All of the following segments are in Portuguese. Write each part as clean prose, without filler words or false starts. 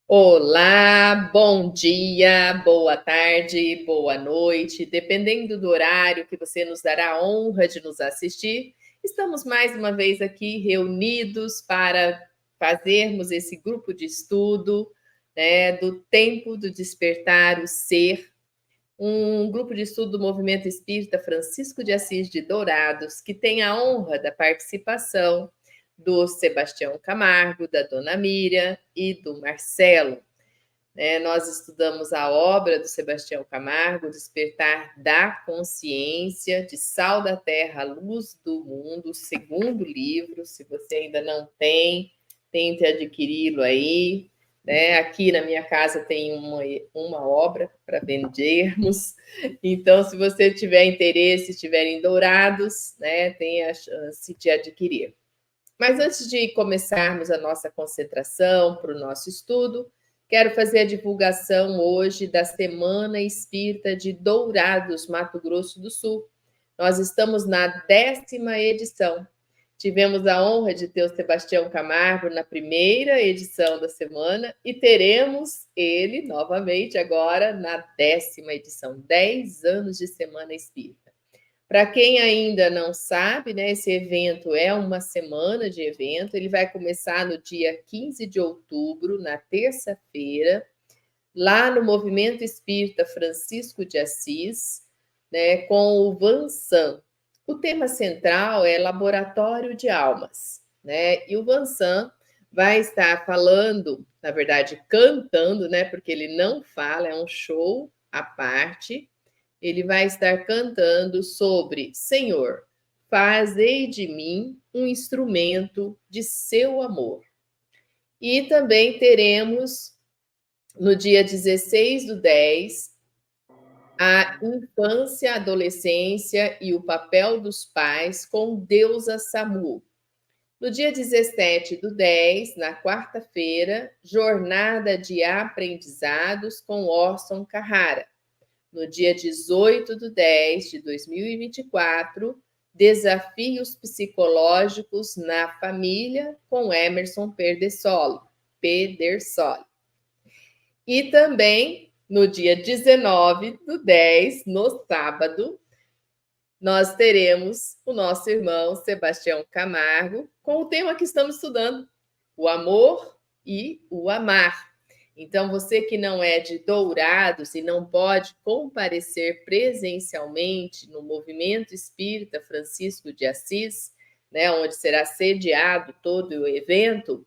Olá, bom dia, boa tarde, boa noite, dependendo do horário que você nos dará a honra de nos assistir. Estamos mais uma vez aqui reunidos para fazermos esse grupo de estudo, né, do Tempo do Despertar o Ser, um grupo de estudo do Movimento Espírita Francisco de Assis de Dourados, que tem a honra da participação do Sebastião Camargo, da Dona Miriam e do Marcelo. Nós estudamos a obra do Sebastião Camargo, Despertar da Consciência, de Sal da Terra, Luz do Mundo, o segundo livro. Se você ainda não tem, tente adquiri-lo aí. Aqui na minha casa tem uma obra para vendermos. Então, se você tiver interesse, estiverem Dourados, tem a chance de adquirir. Mas antes de começarmos a nossa concentração para o nosso estudo, quero fazer a divulgação hoje da Semana Espírita de Dourados, Mato Grosso do Sul. Nós estamos na 10ª edição. Tivemos a honra de ter o Sebastião Camargo na primeira edição da semana e teremos ele novamente agora na 10ª edição, 10 anos de Semana Espírita. Para quem ainda não sabe, esse evento é uma semana de evento, ele vai começar no dia 15 de outubro, na terça-feira, lá no Movimento Espírita Francisco de Assis, com o Vansan. O tema central é Laboratório de Almas, e o Vansan vai estar falando, na verdade, cantando, porque ele não fala, é um show à parte. Ele vai estar cantando sobre Senhor, fazei de mim um instrumento de seu amor. E também teremos, no dia 16/10, a infância, a adolescência e o papel dos pais com Deusa Samu. No dia 17/10, na quarta-feira, jornada de aprendizados com Orson Carrara. No dia 18/10 de 2024, desafios psicológicos na família com Emerson Pedersoli. E também no dia 19/10, no sábado, nós teremos o nosso irmão Sebastião Camargo com o tema que estamos estudando, o amor e o amar. Então, você que não é de Dourados e não pode comparecer presencialmente no Movimento Espírita Francisco de Assis, onde será sediado todo o evento,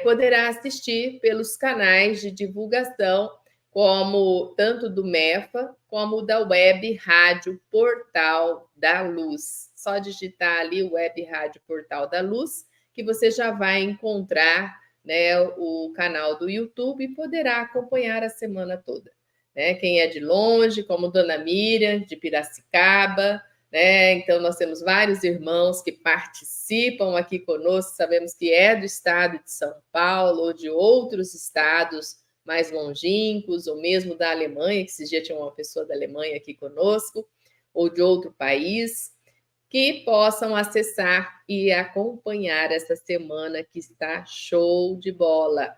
poderá assistir pelos canais de divulgação, como tanto do MEFA, como da Web Rádio Portal da Luz. Só digitar ali o Web Rádio Portal da Luz, que você já vai encontrar o canal do YouTube e poderá acompanhar a semana toda. Quem é de longe, como Dona Miriam, de Piracicaba, então, nós temos vários irmãos que participam aqui conosco, sabemos que é do estado de São Paulo ou de outros estados mais longínquos, ou mesmo da Alemanha, que esses dias tinha uma pessoa da Alemanha aqui conosco, ou de outro país, que possam acessar e acompanhar essa semana que está show de bola.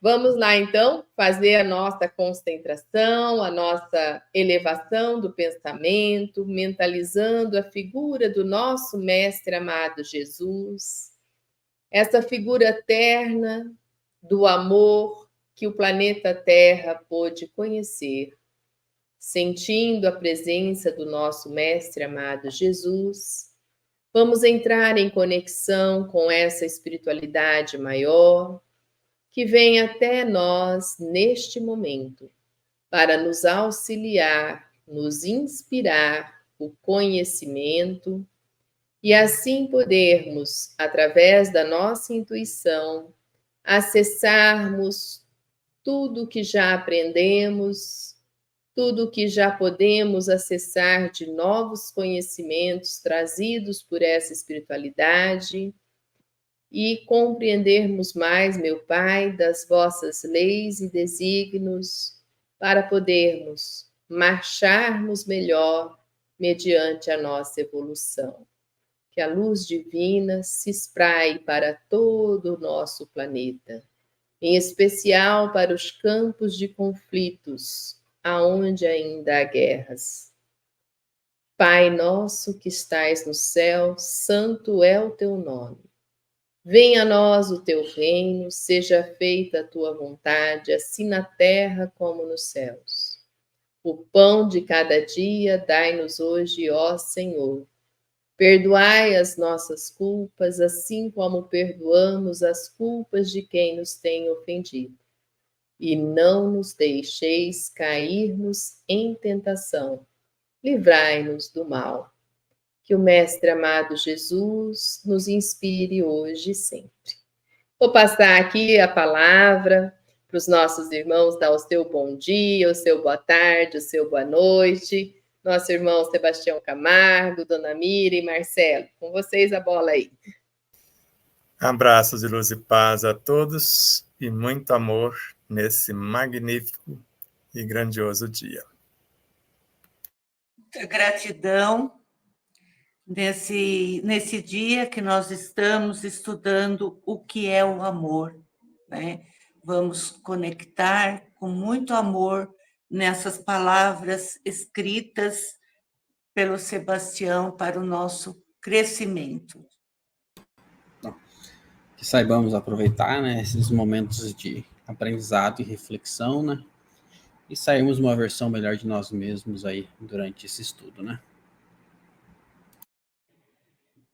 Vamos lá, então, fazer a nossa concentração, a nossa elevação do pensamento, mentalizando a figura do nosso Mestre amado Jesus, essa figura eterna do amor que o planeta Terra pôde conhecer, sentindo a presença do nosso Mestre amado Jesus. Vamos entrar em conexão com essa espiritualidade maior, que vem até nós neste momento, para nos auxiliar, nos inspirar o conhecimento e assim podermos, através da nossa intuição, acessarmos tudo que já aprendemos, tudo que já podemos acessar de novos conhecimentos trazidos por essa espiritualidade, e compreendermos mais, meu Pai, das vossas leis e desígnios, para podermos marcharmos melhor mediante a nossa evolução. Que a luz divina se espraie para todo o nosso planeta, em especial para os campos de conflitos, aonde ainda há guerras. Pai nosso que estais no céu, santo é o teu nome. Venha a nós o teu reino, seja feita a tua vontade, assim na terra como nos céus. O pão de cada dia dai-nos hoje, ó Senhor. Perdoai as nossas culpas, assim como perdoamos as culpas de quem nos tem ofendido. E não nos deixeis cair-nos em tentação. Livrai-nos do mal. Que o Mestre amado Jesus nos inspire hoje e sempre. Vou passar aqui a palavra para os nossos irmãos, dar o seu bom dia, o seu boa tarde, o seu boa noite. Nosso irmão Sebastião Camargo, Dona Mira e Marcelo. Com vocês a bola aí. Abraços de luz e paz a todos e muito amor nesse magnífico e grandioso dia. Muita gratidão nesse dia que nós estamos estudando o que é o amor, né? Vamos conectar com muito amor nessas palavras escritas pelo Sebastião para o nosso crescimento. Que saibamos aproveitar, né, esses momentos de aprendizado e reflexão, né? E sairmos uma versão melhor de nós mesmos aí durante esse estudo, né?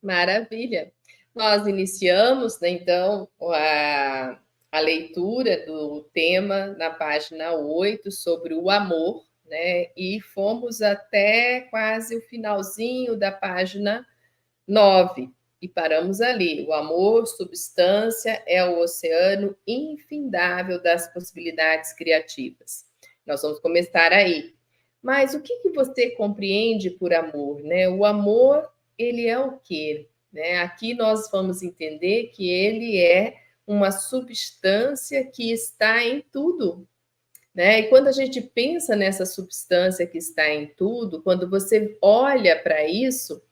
Maravilha. Nós iniciamos, né, então, a leitura do tema na página 8 sobre o amor, né? E fomos até quase o finalzinho da página 9 e paramos ali. O amor, substância, é o oceano infindável das possibilidades criativas. Nós vamos começar aí. Mas o que você compreende por amor, né? O amor, ele é o quê? Né? Aqui nós vamos entender que ele é uma substância que está em tudo, né? E quando a gente pensa nessa substância que está em tudo, quando você olha para isso,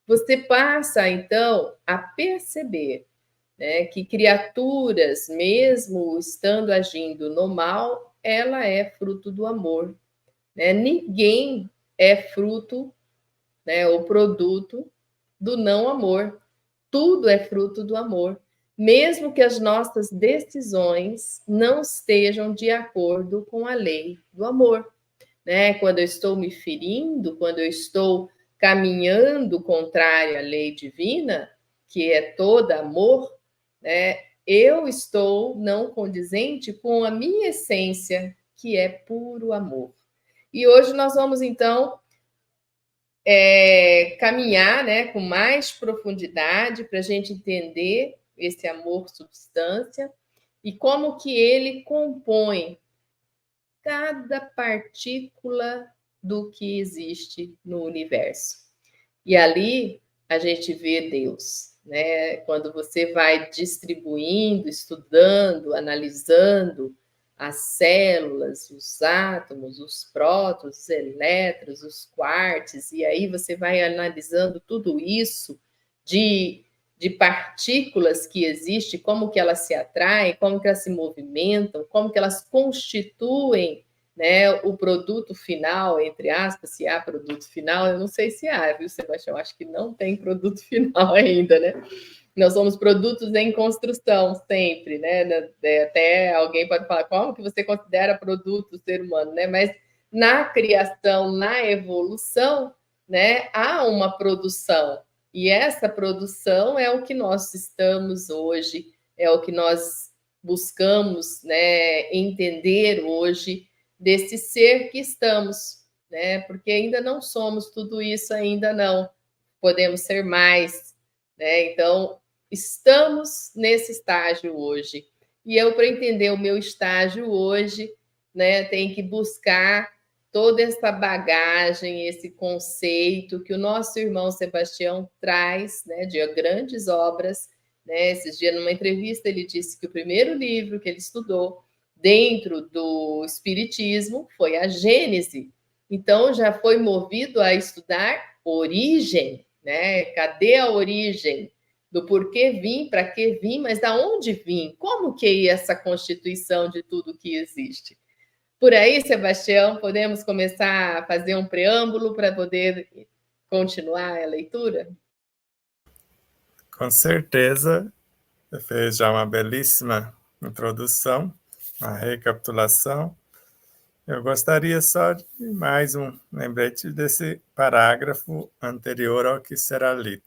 você passa, então, a perceber, né, que criaturas, mesmo estando agindo no mal, ela é fruto do amor. Né? Ninguém é fruto, né, ou produto do não amor. Tudo é fruto do amor, mesmo que as nossas decisões não estejam de acordo com a lei do amor. Né? Quando eu estou me ferindo, quando eu estou caminhando contrário à lei divina, que é toda amor, né? Eu estou não condizente com a minha essência, que é puro amor. E hoje nós vamos, então, caminhar, né, com mais profundidade para a gente entender esse amor substância e como que ele compõe cada partícula do que existe no universo. E ali a gente vê Deus, né? Quando você vai distribuindo, estudando, analisando as células, os átomos, os prótons, os elétrons, os quarks, e aí você vai analisando tudo isso de partículas que existem, como que elas se atraem, como que elas se movimentam, como que elas constituem, né, o produto final, entre aspas, se há produto final, eu não sei se há, viu, Sebastião? Acho que não tem produto final ainda, né? Nós somos produtos em construção sempre, né? Até alguém pode falar, como que você considera produto o ser humano, né? Mas na criação, na evolução, né, há uma produção. E essa produção é o que nós estamos hoje, é o que nós buscamos, né, entender hoje desse ser que estamos, né? Porque ainda não somos tudo isso, ainda não. Podemos ser mais, né? Então, estamos nesse estágio hoje. E eu, para entender o meu estágio hoje, né, tenho que buscar toda essa bagagem, esse conceito que o nosso irmão Sebastião traz, né, de grandes obras. Né? Esses dias, numa entrevista, ele disse que o primeiro livro que ele estudou dentro do Espiritismo foi a Gênese. Então, já foi movido a estudar origem, né? Cadê a origem do porquê vim, para que vim, mas da onde vim? Como que é essa constituição de tudo que existe? Por aí, Sebastião, podemos começar a fazer um preâmbulo para poder continuar a leitura? Com certeza, você fez já uma belíssima introdução, uma recapitulação. Eu gostaria só de mais um lembrete desse parágrafo anterior ao que será lido,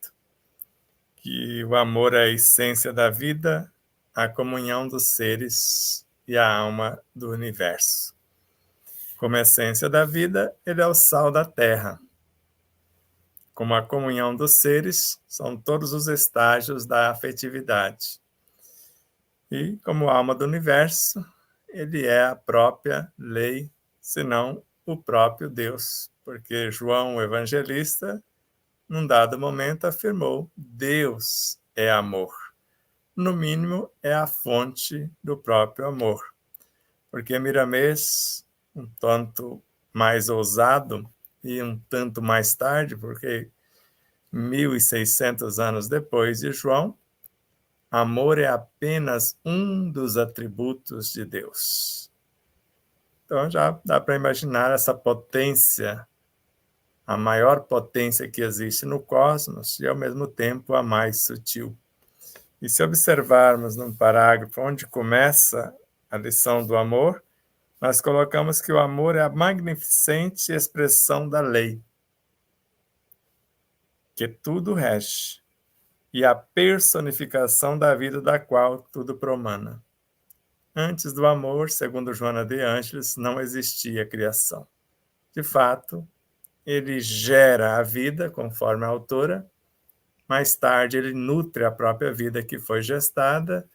que o amor é a essência da vida, a comunhão dos seres e a alma do universo. Como essência da vida, ele é o sal da terra. Como a comunhão dos seres, são todos os estágios da afetividade. E como alma do universo, ele é a própria lei, senão o próprio Deus, porque João, o evangelista, num dado momento afirmou: Deus é amor. No mínimo, é a fonte do próprio amor. Porque Miramês, um tanto mais ousado e um tanto mais tarde, porque 1.600 anos depois de João, amor é apenas um dos atributos de Deus. Então já dá para imaginar essa potência, a maior potência que existe no cosmos e, ao mesmo tempo, a mais sutil. E se observarmos num parágrafo onde começa a lição do amor, nós colocamos que o amor é a magnificente expressão da lei, que tudo rege, e a personificação da vida da qual tudo promana. Antes do amor, segundo Joana de Ângeles, não existia criação. De fato, ele gera a vida, conforme a autora. Mais tarde, ele nutre a própria vida que foi gestada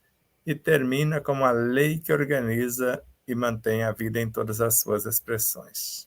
e termina como a lei que organiza e mantém a vida em todas as suas expressões.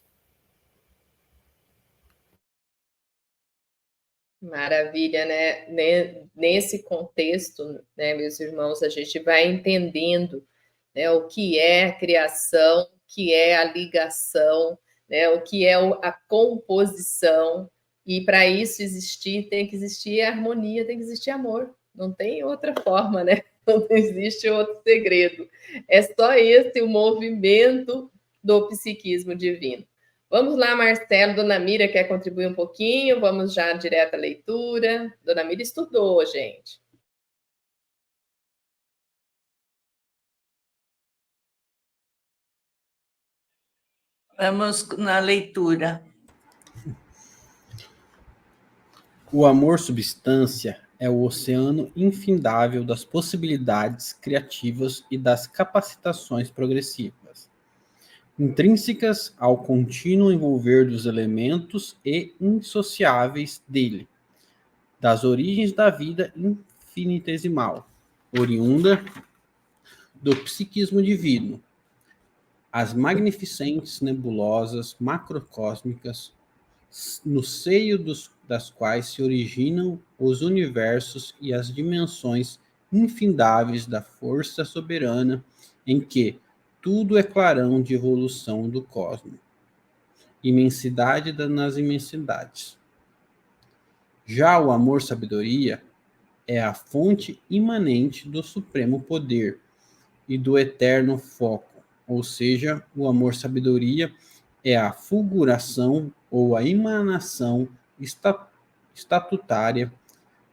Maravilha, né? Nesse contexto, né, meus irmãos, a gente vai entendendo, né, o que é a criação, o que é a ligação, né, o que é a composição, e para isso existir, tem que existir harmonia, tem que existir amor. Não tem outra forma, né? Não existe outro segredo. É só esse o movimento do psiquismo divino. Vamos lá, Marcelo. Dona Mira quer contribuir um pouquinho? Vamos já direto à leitura. Dona Mira estudou, gente. Vamos na leitura. O amor substância é o oceano infindável das possibilidades criativas e das capacitações progressivas, intrínsecas ao contínuo envolver dos elementos e indissociáveis dele, das origens da vida infinitesimal, oriunda do psiquismo divino, as magnificentes nebulosas macrocósmicas no seio das quais se originam os universos e as dimensões infindáveis da força soberana em que tudo é clarão de evolução do cosmos, imensidade nas imensidades. Já o amor-sabedoria é a fonte imanente do supremo poder e do eterno foco, ou seja, o amor-sabedoria é a fulguração ou a emanação estatutária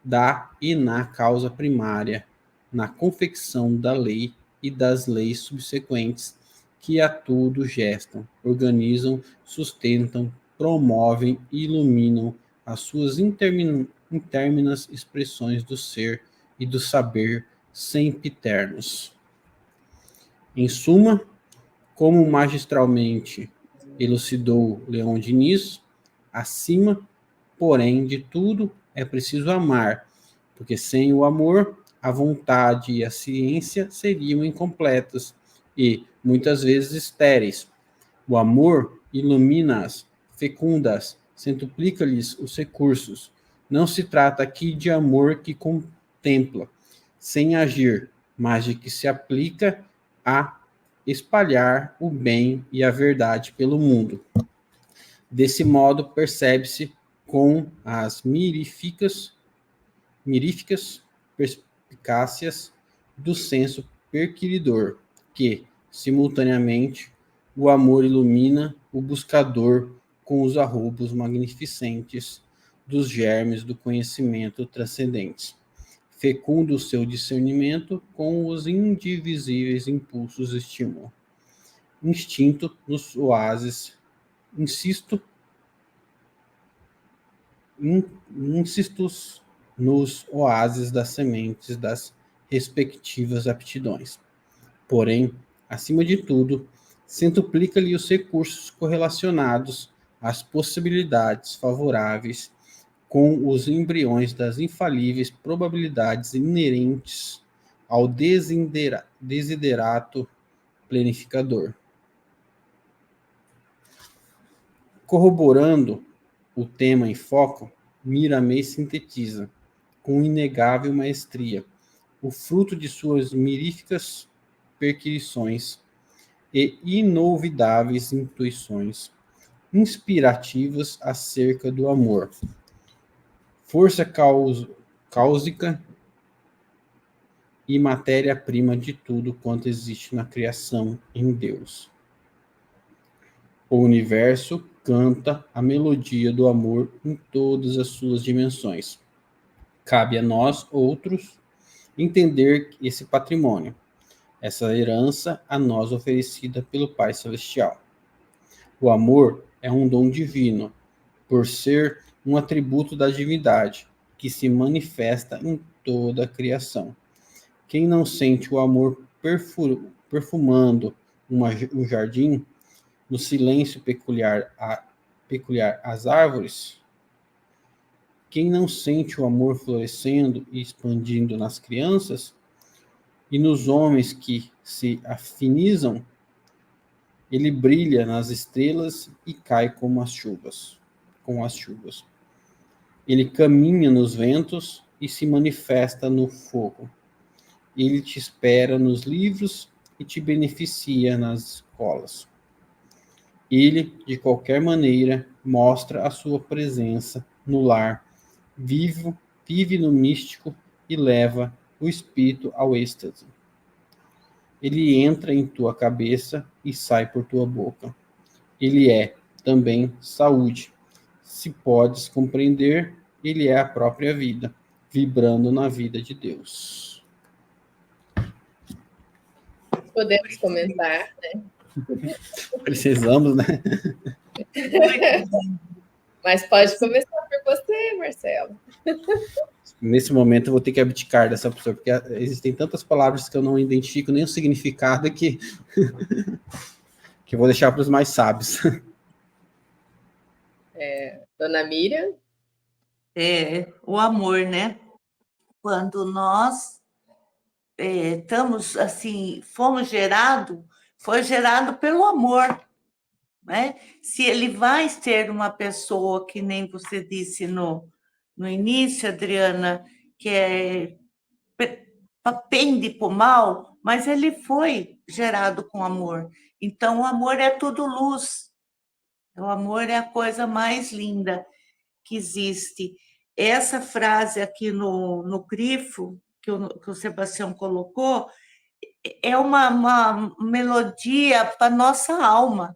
da e na causa primária, na confecção da lei e das leis subsequentes que a tudo gestam, organizam, sustentam, promovem e iluminam as suas interminas expressões do ser e do saber sempiternos. Em suma, como magistralmente elucidou Leon Diniz, acima, porém, de tudo, é preciso amar, porque sem o amor, a vontade e a ciência seriam incompletas e, muitas vezes, estéreis. O amor ilumina-as, fecunda-as, centuplica-lhes os recursos. Não se trata aqui de amor que contempla, sem agir, mas de que se aplica a espalhar o bem e a verdade pelo mundo. Desse modo, percebe-se com as miríficas perspicácias do senso perquiridor, que, simultaneamente, o amor ilumina o buscador com os arroubos magnificentes dos germes do conhecimento transcendentes. Fecundo o seu discernimento com os indivisíveis impulsos estímulo. Instinto nos oásis, insistos nos oásis das sementes das respectivas aptidões. Porém, acima de tudo, centuplica-lhe os recursos correlacionados às possibilidades favoráveis com os embriões das infalíveis probabilidades inerentes ao desiderato planificador. Corroborando o tema em foco, Miramês sintetiza, com inegável maestria, o fruto de suas miríficas perquisições e inovidáveis intuições inspirativas acerca do amor, força cáusica e matéria-prima de tudo quanto existe na criação em Deus. O universo canta a melodia do amor em todas as suas dimensões. Cabe a nós, outros, entender esse patrimônio, essa herança a nós oferecida pelo Pai Celestial. O amor é um dom divino, por ser um atributo da divindade, que se manifesta em toda a criação. Quem não sente o amor perfumando um jardim, no silêncio peculiar às árvores, quem não sente o amor florescendo e expandindo nas crianças e nos homens que se afinizam, ele brilha nas estrelas e cai como as chuvas, com as chuvas. Ele caminha nos ventos e se manifesta no fogo. Ele te espera nos livros e te beneficia nas escolas. Ele, de qualquer maneira, mostra a sua presença no lar, vive no místico e leva o espírito ao êxtase. Ele entra em tua cabeça e sai por tua boca. Ele é também saúde. Se podes compreender, ele é a própria vida, vibrando na vida de Deus. Podemos comentar, né? Precisamos, né? Mas pode começar por você, Marcelo. Nesse momento eu vou ter que abdicar dessa pessoa, porque existem tantas palavras que eu não identifico nem o significado que eu vou deixar para os mais sábios. Dona Miriam? O amor, né? Quando nós estamos assim, foi gerado pelo amor, né? Se ele vai ser uma pessoa que nem você disse no início, Adriana, que pende para o mal, mas ele foi gerado com amor. Então, o amor é tudo luz. O amor é a coisa mais linda que existe. Essa frase aqui no grifo, que o Sebastião colocou, é uma melodia para a nossa alma.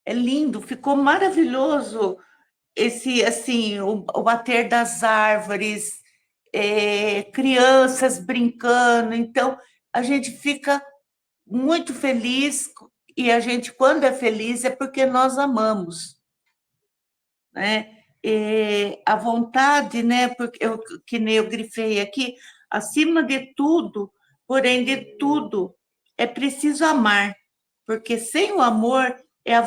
É lindo, ficou maravilhoso esse assim o bater das árvores, crianças brincando. Então, a gente fica muito feliz, e a gente, quando é feliz, é porque nós amamos, né? A vontade, né? Porque que nem eu grifei aqui, acima de tudo, porém de tudo, é preciso amar, porque sem o amor a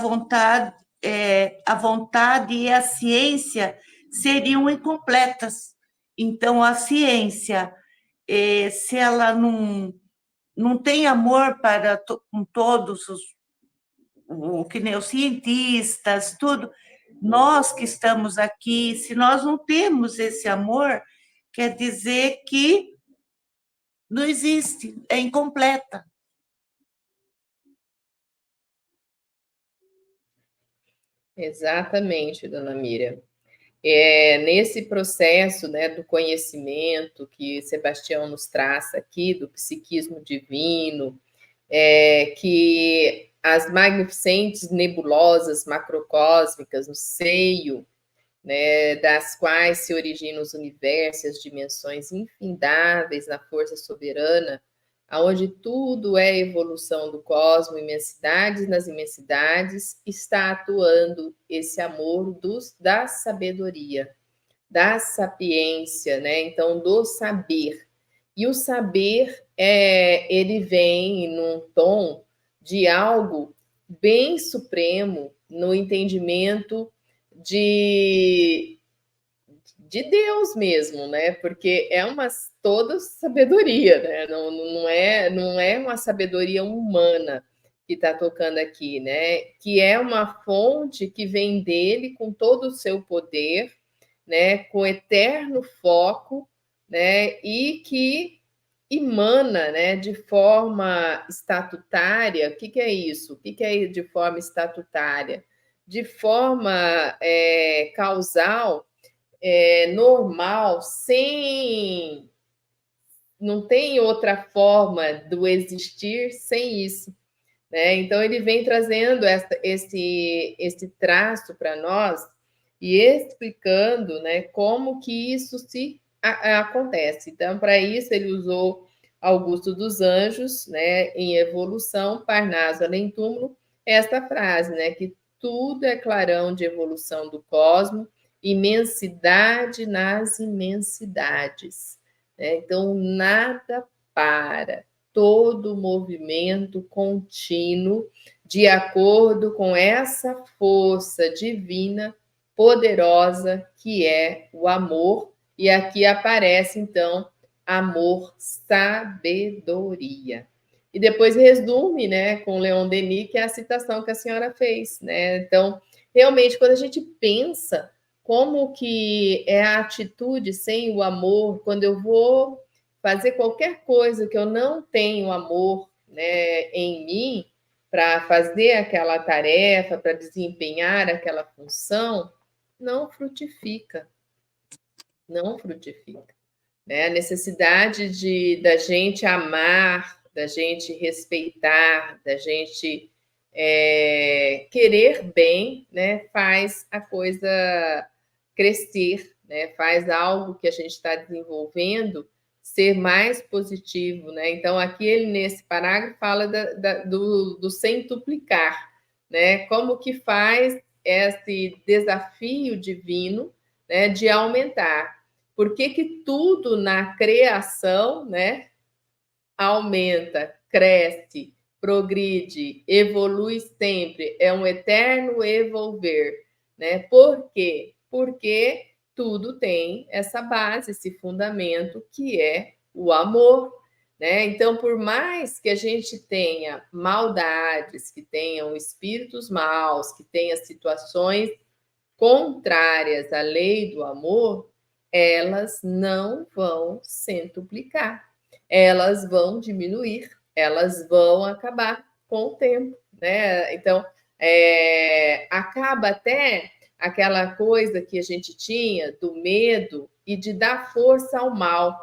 vontade e a ciência seriam incompletas. Então, a ciência, se ela não tem amor para com todos que nem os cientistas, tudo, nós que estamos aqui, se nós não temos esse amor, quer dizer que não existe, é incompleta. Exatamente, Dona Miriam. Nesse processo, né, do conhecimento que Sebastião nos traça aqui, do psiquismo divino, que as magnificentes nebulosas macrocósmicas no seio, né, das quais se originam os universos, as dimensões infindáveis na força soberana, aonde tudo é evolução do cosmos, imensidades nas imensidades, está atuando esse amor da sabedoria, da sapiência, né? Então, do saber. E o saber, ele vem num tom de algo bem supremo no entendimento de Deus mesmo, né? Porque é toda sabedoria, né? Não é uma sabedoria humana que está tocando aqui, né? Que é uma fonte que vem dele com todo o seu poder, né? Com eterno foco, né? E que emana, né? De forma estatutária. O que é isso? O que é de forma estatutária? De forma causal, normal, sem. Não tem outra forma do existir sem isso. Né? Então, ele vem trazendo esse traço para nós e explicando, né, como que isso acontece. Então, para isso, ele usou Augusto dos Anjos, né, em Evolução, Parnaso Além Túmulo, esta frase, né, que tudo é clarão de evolução do cosmos, imensidade nas imensidades. Né? Então, nada para, todo movimento contínuo de acordo com essa força divina poderosa que é o amor. E aqui aparece, então, amor, sabedoria. E depois resume, né, com Leon Denis, que é a citação que a senhora fez, né? Então, realmente, quando a gente pensa como que é a atitude sem o amor, quando eu vou fazer qualquer coisa que eu não tenho amor, né, em mim, para fazer aquela tarefa, para desempenhar aquela função, não frutifica. Não frutifica. Né? A necessidade da gente amar, da gente respeitar, da gente querer bem, né, faz a coisa crescer, né, faz algo que a gente está desenvolvendo ser mais positivo. Né? Então, aqui ele, nesse parágrafo, fala do centuplicar, né? Como que faz esse desafio divino, né, de aumentar. Por que tudo na criação, né, aumenta, cresce, progride, evolui sempre, é um eterno evolver, né? Por quê? Porque tudo tem essa base, esse fundamento que é o amor, né? Então, por mais que a gente tenha maldades, que tenham espíritos maus, que tenha situações contrárias à lei do amor, elas não vão centuplicar, elas vão diminuir, elas vão acabar com o tempo, né? Então, acaba até aquela coisa que a gente tinha do medo e de dar força ao mal.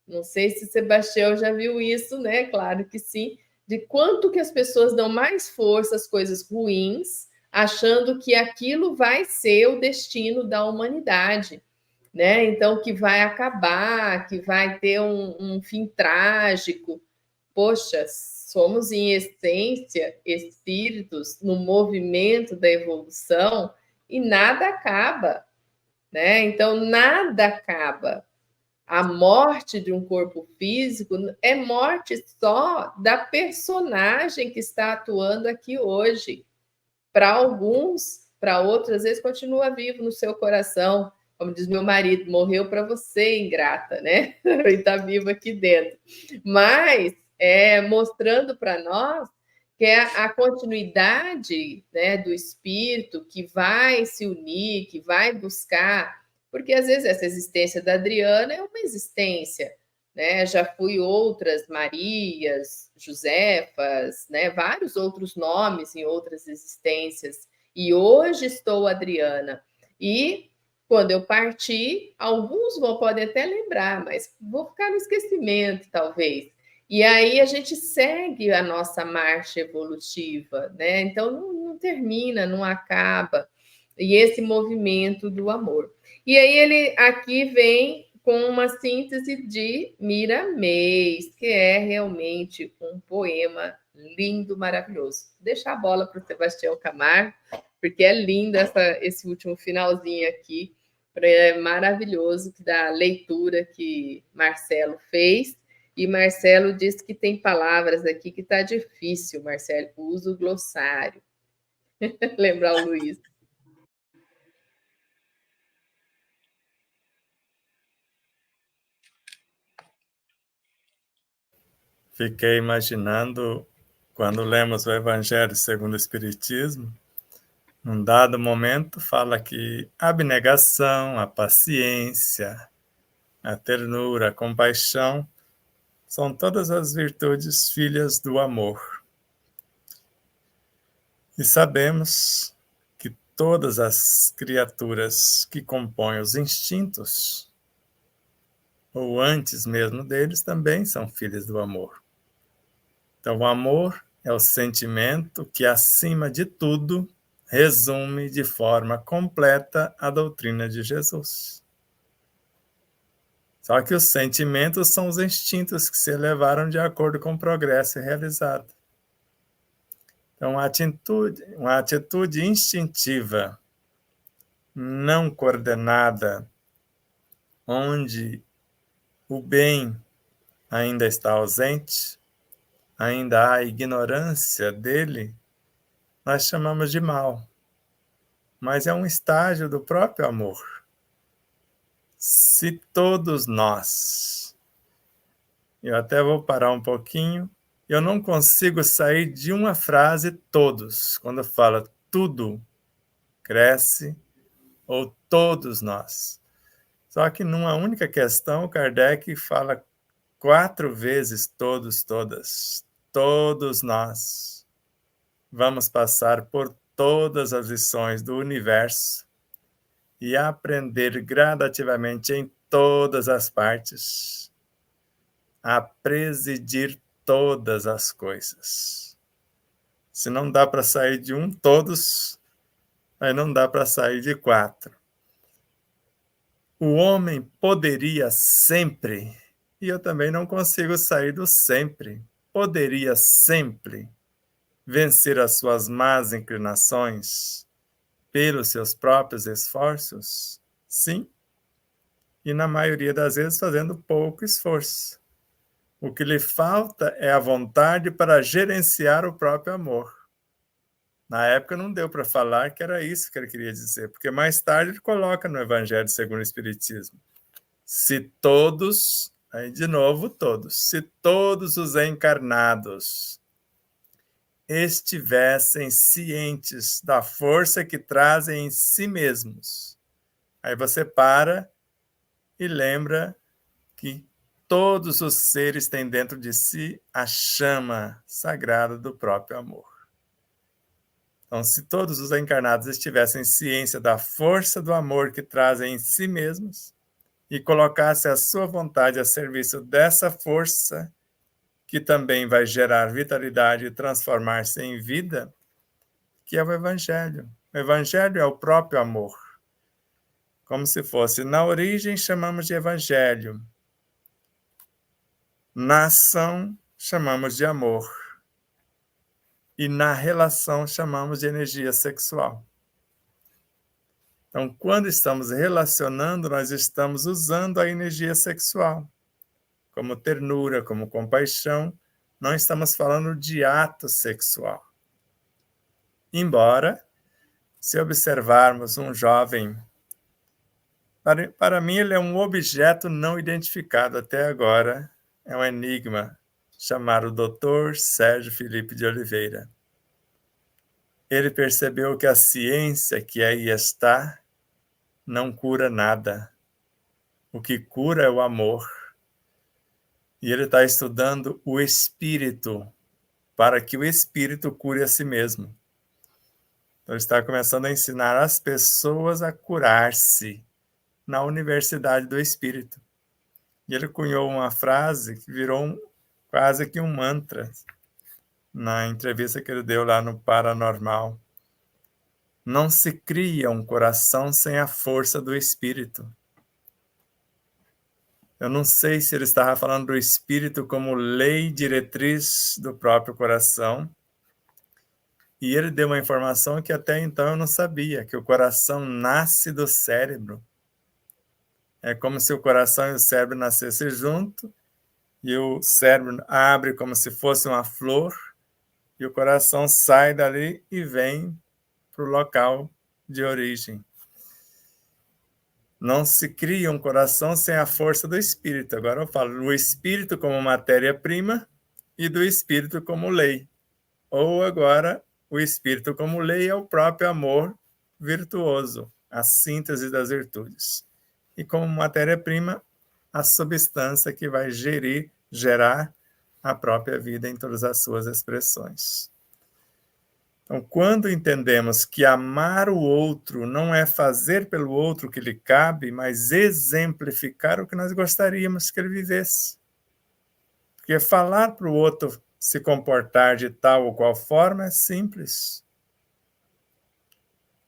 Não sei se Sebastião já viu isso, né? Claro que sim. De quanto que as pessoas dão mais força às coisas ruins, achando que aquilo vai ser o destino da humanidade, né? Então, que vai acabar, que vai ter um fim trágico. Poxa, somos, em essência, espíritos no movimento da evolução e nada acaba, né? Então, nada acaba. A morte de um corpo físico é morte só da personagem que está atuando aqui hoje. Para alguns, para outros, às vezes continua vivo no seu coração. Como diz meu marido, morreu para você, ingrata, né? E está vivo aqui dentro. Mas mostrando para nós que é a continuidade, né, do espírito que vai se unir, que vai buscar. Porque às vezes essa existência da Adriana é uma existência, né? Já fui outras Marias, Josefas, né? Vários outros nomes em outras existências. E hoje estou Adriana. E Quando eu partir, alguns podem até lembrar, mas vou ficar no esquecimento, talvez. E aí a gente segue a nossa marcha evolutiva, né? Então não termina, não acaba. E esse movimento do amor. E aí ele aqui vem com uma síntese de Miramês, que é realmente um poema lindo, maravilhoso. Vou deixar a bola para o Sebastião Camargo, porque é lindo esse último finalzinho aqui, é maravilhoso, da leitura que Marcelo fez. E Marcelo disse que tem palavras aqui que está difícil, Marcelo, usa o glossário. Lembrar o Luiz. Fiquei imaginando, quando lemos o Evangelho segundo o Espiritismo, num dado momento fala que a abnegação, a paciência, a ternura, a compaixão são todas as virtudes filhas do amor. E sabemos que todas as criaturas que compõem os instintos, ou antes mesmo deles, também são filhas do amor. Então, o amor é o sentimento que, acima de tudo, resume de forma completa a doutrina de Jesus. Só que os sentimentos são os instintos que se elevaram de acordo com o progresso realizado. Então, uma atitude instintiva, não coordenada, onde o bem ainda está ausente, ainda há ignorância dele, nós chamamos de mal. Mas é um estágio do próprio amor. Se todos nós, eu até vou parar um pouquinho, eu não consigo sair de uma frase todos, quando fala tudo cresce, ou todos nós. Só que numa única questão, Kardec fala 4 vezes todos, todas. Todos nós vamos passar por todas as lições do universo e aprender gradativamente em todas as partes a presidir todas as coisas. Se não dá para sair de um todos, aí não dá para sair de 4. O homem poderia sempre, e eu também não consigo sair do sempre, poderia sempre vencer as suas más inclinações pelos seus próprios esforços? Sim, e na maioria das vezes fazendo pouco esforço. O que lhe falta é a vontade para gerenciar o próprio amor. Na época não deu para falar que era isso que ele queria dizer, porque mais tarde ele coloca no Evangelho segundo o Espiritismo. Se todos, aí de novo todos, se todos os encarnados estivessem cientes da força que trazem em si mesmos, aí você para e lembra que todos os seres têm dentro de si a chama sagrada do próprio amor. Então, se todos os encarnados estivessem ciência da força do amor que trazem em si mesmos e colocassem a sua vontade a serviço dessa força, que também vai gerar vitalidade e transformar-se em vida, que é o Evangelho. O Evangelho é o próprio amor. Como se fosse, na origem chamamos de Evangelho, na ação chamamos de amor, e na relação chamamos de energia sexual. Então, quando estamos relacionando, nós estamos usando a energia sexual, como ternura, como compaixão, não estamos falando de ato sexual. Embora, se observarmos um jovem, para mim ele é um objeto não identificado até agora, é um enigma, chamado Dr. Sérgio Felipe de Oliveira. Ele percebeu que a ciência que aí está não cura nada. O que cura é o amor. E ele está estudando o espírito, para que o espírito cure a si mesmo. Então, ele está começando a ensinar as pessoas a curar-se, na Universidade do Espírito. E ele cunhou uma frase que virou quase que um mantra na entrevista que ele deu lá no Paranormal. Não se cria um coração sem a força do Espírito. Eu não sei se ele estava falando do Espírito como lei diretriz do próprio coração. E ele deu uma informação que até então eu não sabia, que o coração nasce do cérebro. É como se o coração e o cérebro nascessem junto, e o cérebro abre como se fosse uma flor, e o coração sai dali e vem para o local de origem. Não se cria um coração sem a força do Espírito. Agora eu falo do Espírito como matéria-prima e do Espírito como lei. Ou agora, o Espírito como lei é o próprio amor virtuoso, a síntese das virtudes. E como matéria-prima, a substância que vai gerar a própria vida em todas as suas expressões. Então, quando entendemos que amar o outro não é fazer pelo outro o que lhe cabe, mas exemplificar o que nós gostaríamos que ele vivesse. Porque falar para o outro se comportar de tal ou qual forma é simples.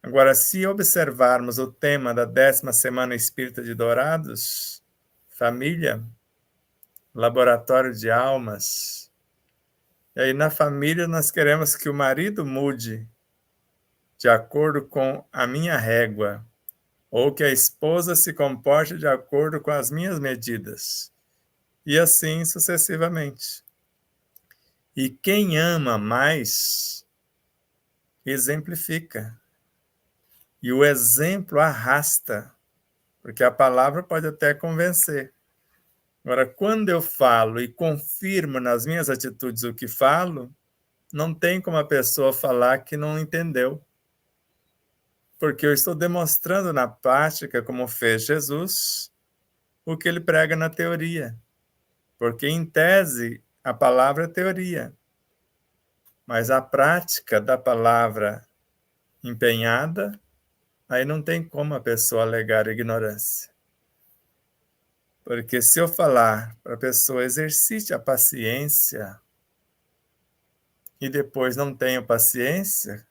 Agora, se observarmos o tema da 10ª Semana Espírita de Dourados, família, laboratório de almas, e aí na família nós queremos que o marido mude de acordo com a minha régua, ou que a esposa se comporte de acordo com as minhas medidas, e assim sucessivamente. E quem ama mais, exemplifica. E o exemplo arrasta, porque a palavra pode até convencer. Agora, quando eu falo e confirmo nas minhas atitudes o que falo, não tem como a pessoa falar que não entendeu. Porque eu estou demonstrando na prática, como fez Jesus, o que ele prega na teoria. Porque, em tese, a palavra é teoria. Mas a prática da palavra empenhada, aí não tem como a pessoa alegar ignorância. Porque se eu falar para a pessoa exercite a paciência e depois não tenho paciência,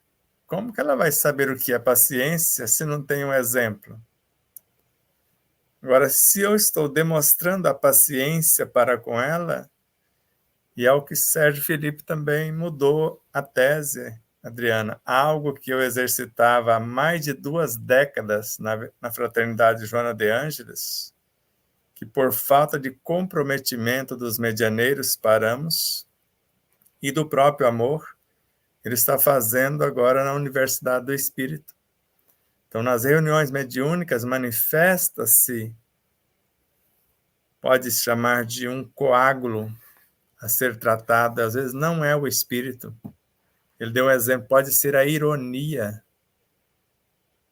como que ela vai saber o que é paciência se não tem um exemplo? Agora, se eu estou demonstrando a paciência para com ela, e é o que Sérgio Felipe também mudou a tese, Adriana, algo que eu exercitava há mais de 2 décadas na Fraternidade Joana de Ângeles, que por falta de comprometimento dos medianeiros paramos, e do próprio amor, ele está fazendo agora na Universidade do Espírito. Então, nas reuniões mediúnicas, manifesta-se, pode chamar de um coágulo a ser tratado, às vezes não é o espírito. Ele deu um exemplo, pode ser a ironia.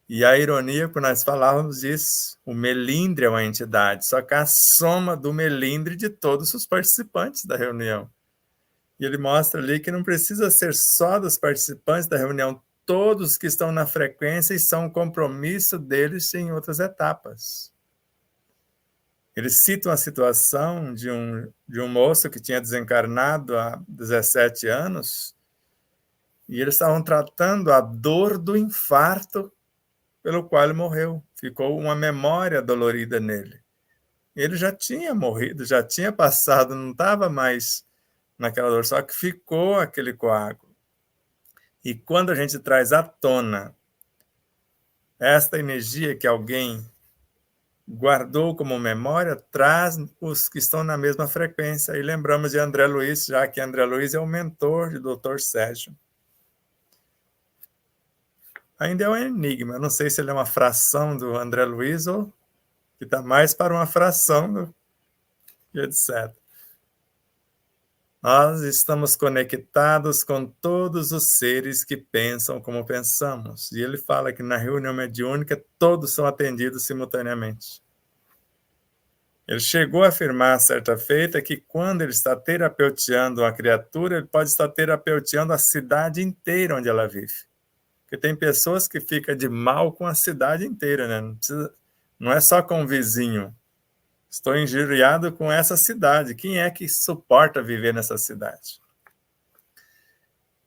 E a ironia, quando nós falávamos disso, o melindre é uma entidade, só que a soma do melindre de todos os participantes da reunião. E ele mostra ali que não precisa ser só dos participantes da reunião, todos que estão na frequência e são um compromisso deles em outras etapas. Ele cita uma situação de um moço que tinha desencarnado há 17 anos e eles estavam tratando a dor do infarto pelo qual ele morreu. Ficou uma memória dolorida nele. Ele já tinha morrido, já tinha passado, não estava mais naquela dor, só que ficou aquele coágulo. E quando a gente traz à tona esta energia que alguém guardou como memória, traz os que estão na mesma frequência. E lembramos de André Luiz, já que André Luiz é o mentor do Dr. Sérgio. Ainda é um enigma, eu não sei se ele é uma fração do André Luiz ou que está mais para uma fração do etc. Nós estamos conectados com todos os seres que pensam como pensamos. E ele fala que na reunião mediúnica todos são atendidos simultaneamente. Ele chegou a afirmar, certa feita, que quando ele está terapeuteando uma criatura, ele pode estar terapeuteando a cidade inteira onde ela vive. Porque tem pessoas que ficam de mal com a cidade inteira, né? Não é só com o vizinho. Estou injuriado com essa cidade. Quem é que suporta viver nessa cidade?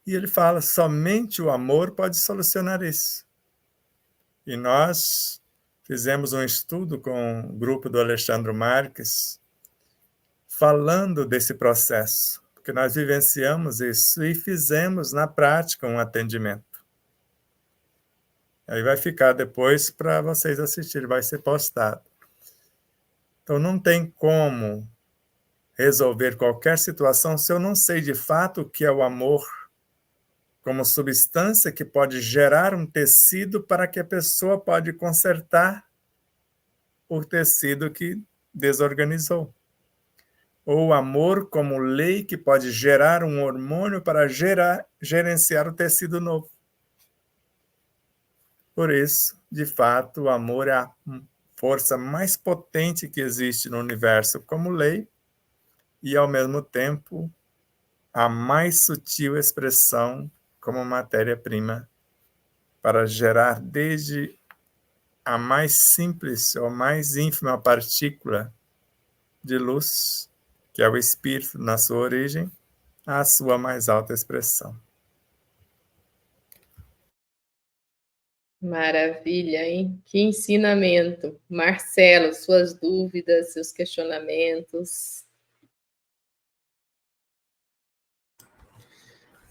E ele fala, somente o amor pode solucionar isso. E nós fizemos um estudo com o grupo do Alexandre Marques, falando desse processo, porque nós vivenciamos isso e fizemos na prática um atendimento. Aí vai ficar depois para vocês assistirem, vai ser postado. Então não tem como resolver qualquer situação se eu não sei de fato o que é o amor como substância que pode gerar um tecido para que a pessoa pode consertar o tecido que desorganizou. Ou o amor como lei que pode gerar um hormônio para gerenciar o tecido novo. Por isso, de fato, o amor é a força mais potente que existe no universo como lei e, ao mesmo tempo, a mais sutil expressão como matéria-prima para gerar desde a mais simples ou mais ínfima partícula de luz, que é o espírito na sua origem, à sua mais alta expressão. Maravilha, hein? Que ensinamento. Marcelo, suas dúvidas, seus questionamentos.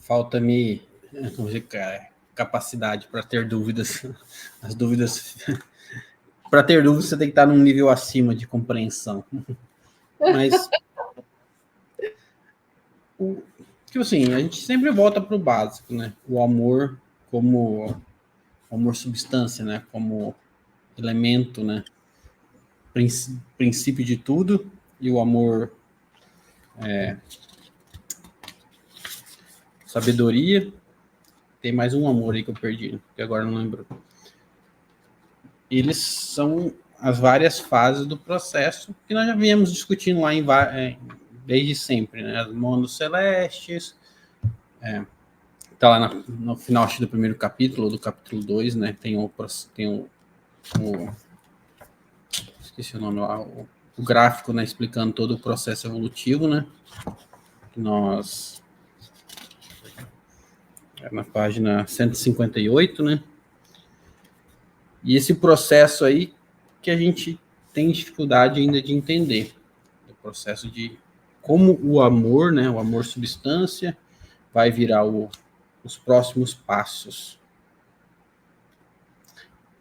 Falta-me capacidade para ter dúvidas. As dúvidas. Para ter dúvidas, você tem que estar num nível acima de compreensão. Mas. Tipo assim, a gente sempre volta para o básico, né? O amor como amor substância, né? Como elemento, né? Princípio de tudo, e o amor sabedoria. Tem mais um amor aí que eu perdi, que agora não lembro. Eles são as várias fases do processo que nós já viemos discutindo lá desde sempre, né? As mundos celestes, tá lá no final acho, do primeiro capítulo, do capítulo 2, né? Tem o esqueci o nome lá, o gráfico, né? Explicando todo o processo evolutivo, né? Que nós na página 158, né? E esse processo aí que a gente tem dificuldade ainda de entender, o processo de como o amor, né? O amor substância vai virar os próximos passos.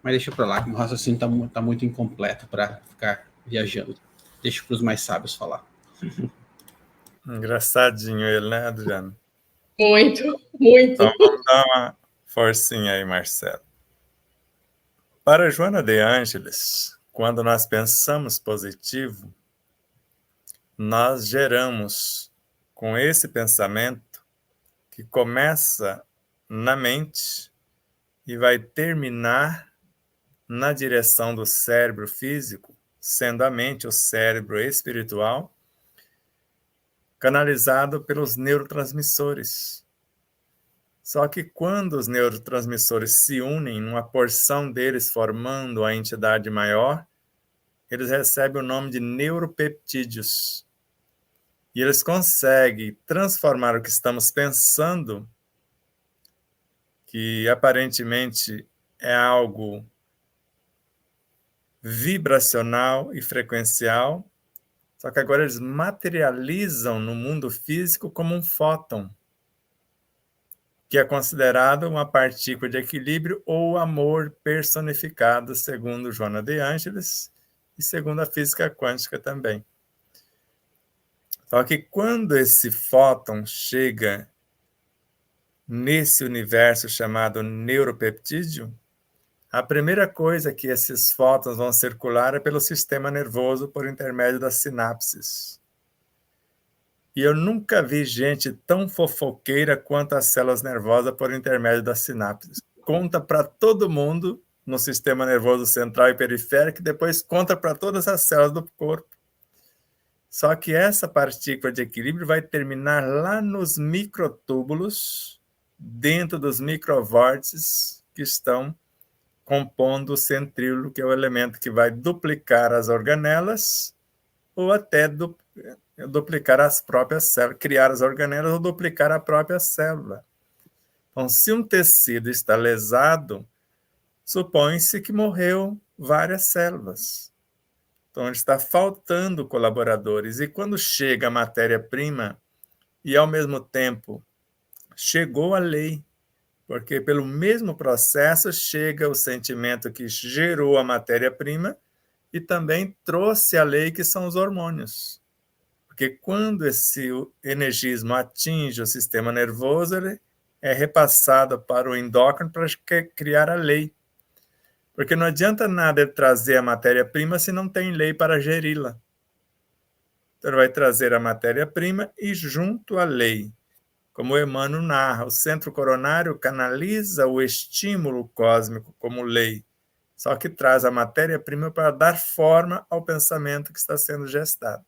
Mas deixa para lá, que o raciocínio tá muito incompleto para ficar viajando. Deixa para os mais sábios falar. Engraçadinho ele, né, Adriano? Muito, muito. Então vamos dar uma forcinha aí, Marcelo. Para Joana de Ângeles, quando nós pensamos positivo, nós geramos com esse pensamento que começa na mente e vai terminar na direção do cérebro físico, sendo a mente o cérebro espiritual, canalizado pelos neurotransmissores. Só que quando os neurotransmissores se unem, numa porção deles formando a entidade maior, eles recebem o nome de neuropeptídeos. E eles conseguem transformar o que estamos pensando, que aparentemente é algo vibracional e frequencial, só que agora eles materializam no mundo físico como um fóton, que é considerado uma partícula de equilíbrio ou amor personificado, segundo Joana de Ângeles e segundo a física quântica também. Só que quando esse fóton chega nesse universo chamado neuropeptídeo, a primeira coisa que esses fótons vão circular é pelo sistema nervoso por intermédio das sinapses. E eu nunca vi gente tão fofoqueira quanto as células nervosas por intermédio das sinapses. Conta para todo mundo no sistema nervoso central e periférico, e depois conta para todas as células do corpo. Só que essa partícula de equilíbrio vai terminar lá nos microtúbulos, dentro dos microvórtices que estão compondo o centríolo, que é o elemento que vai duplicar as organelas ou até duplicar as próprias células, criar as organelas ou duplicar a própria célula. Então, se um tecido está lesado, supõe-se que morreu várias células. Então, está faltando colaboradores. E quando chega a matéria-prima, e ao mesmo tempo chegou a lei, porque pelo mesmo processo chega o sentimento que gerou a matéria-prima e também trouxe a lei, que são os hormônios. Porque quando esse energismo atinge o sistema nervoso, ele é repassado para o endócrino para criar a lei. Porque não adianta nada ele trazer a matéria-prima se não tem lei para geri-la. Então, ele vai trazer a matéria-prima e junto à lei. Como Emmanuel narra, o centro coronário canaliza o estímulo cósmico como lei, só que traz a matéria-prima para dar forma ao pensamento que está sendo gestado.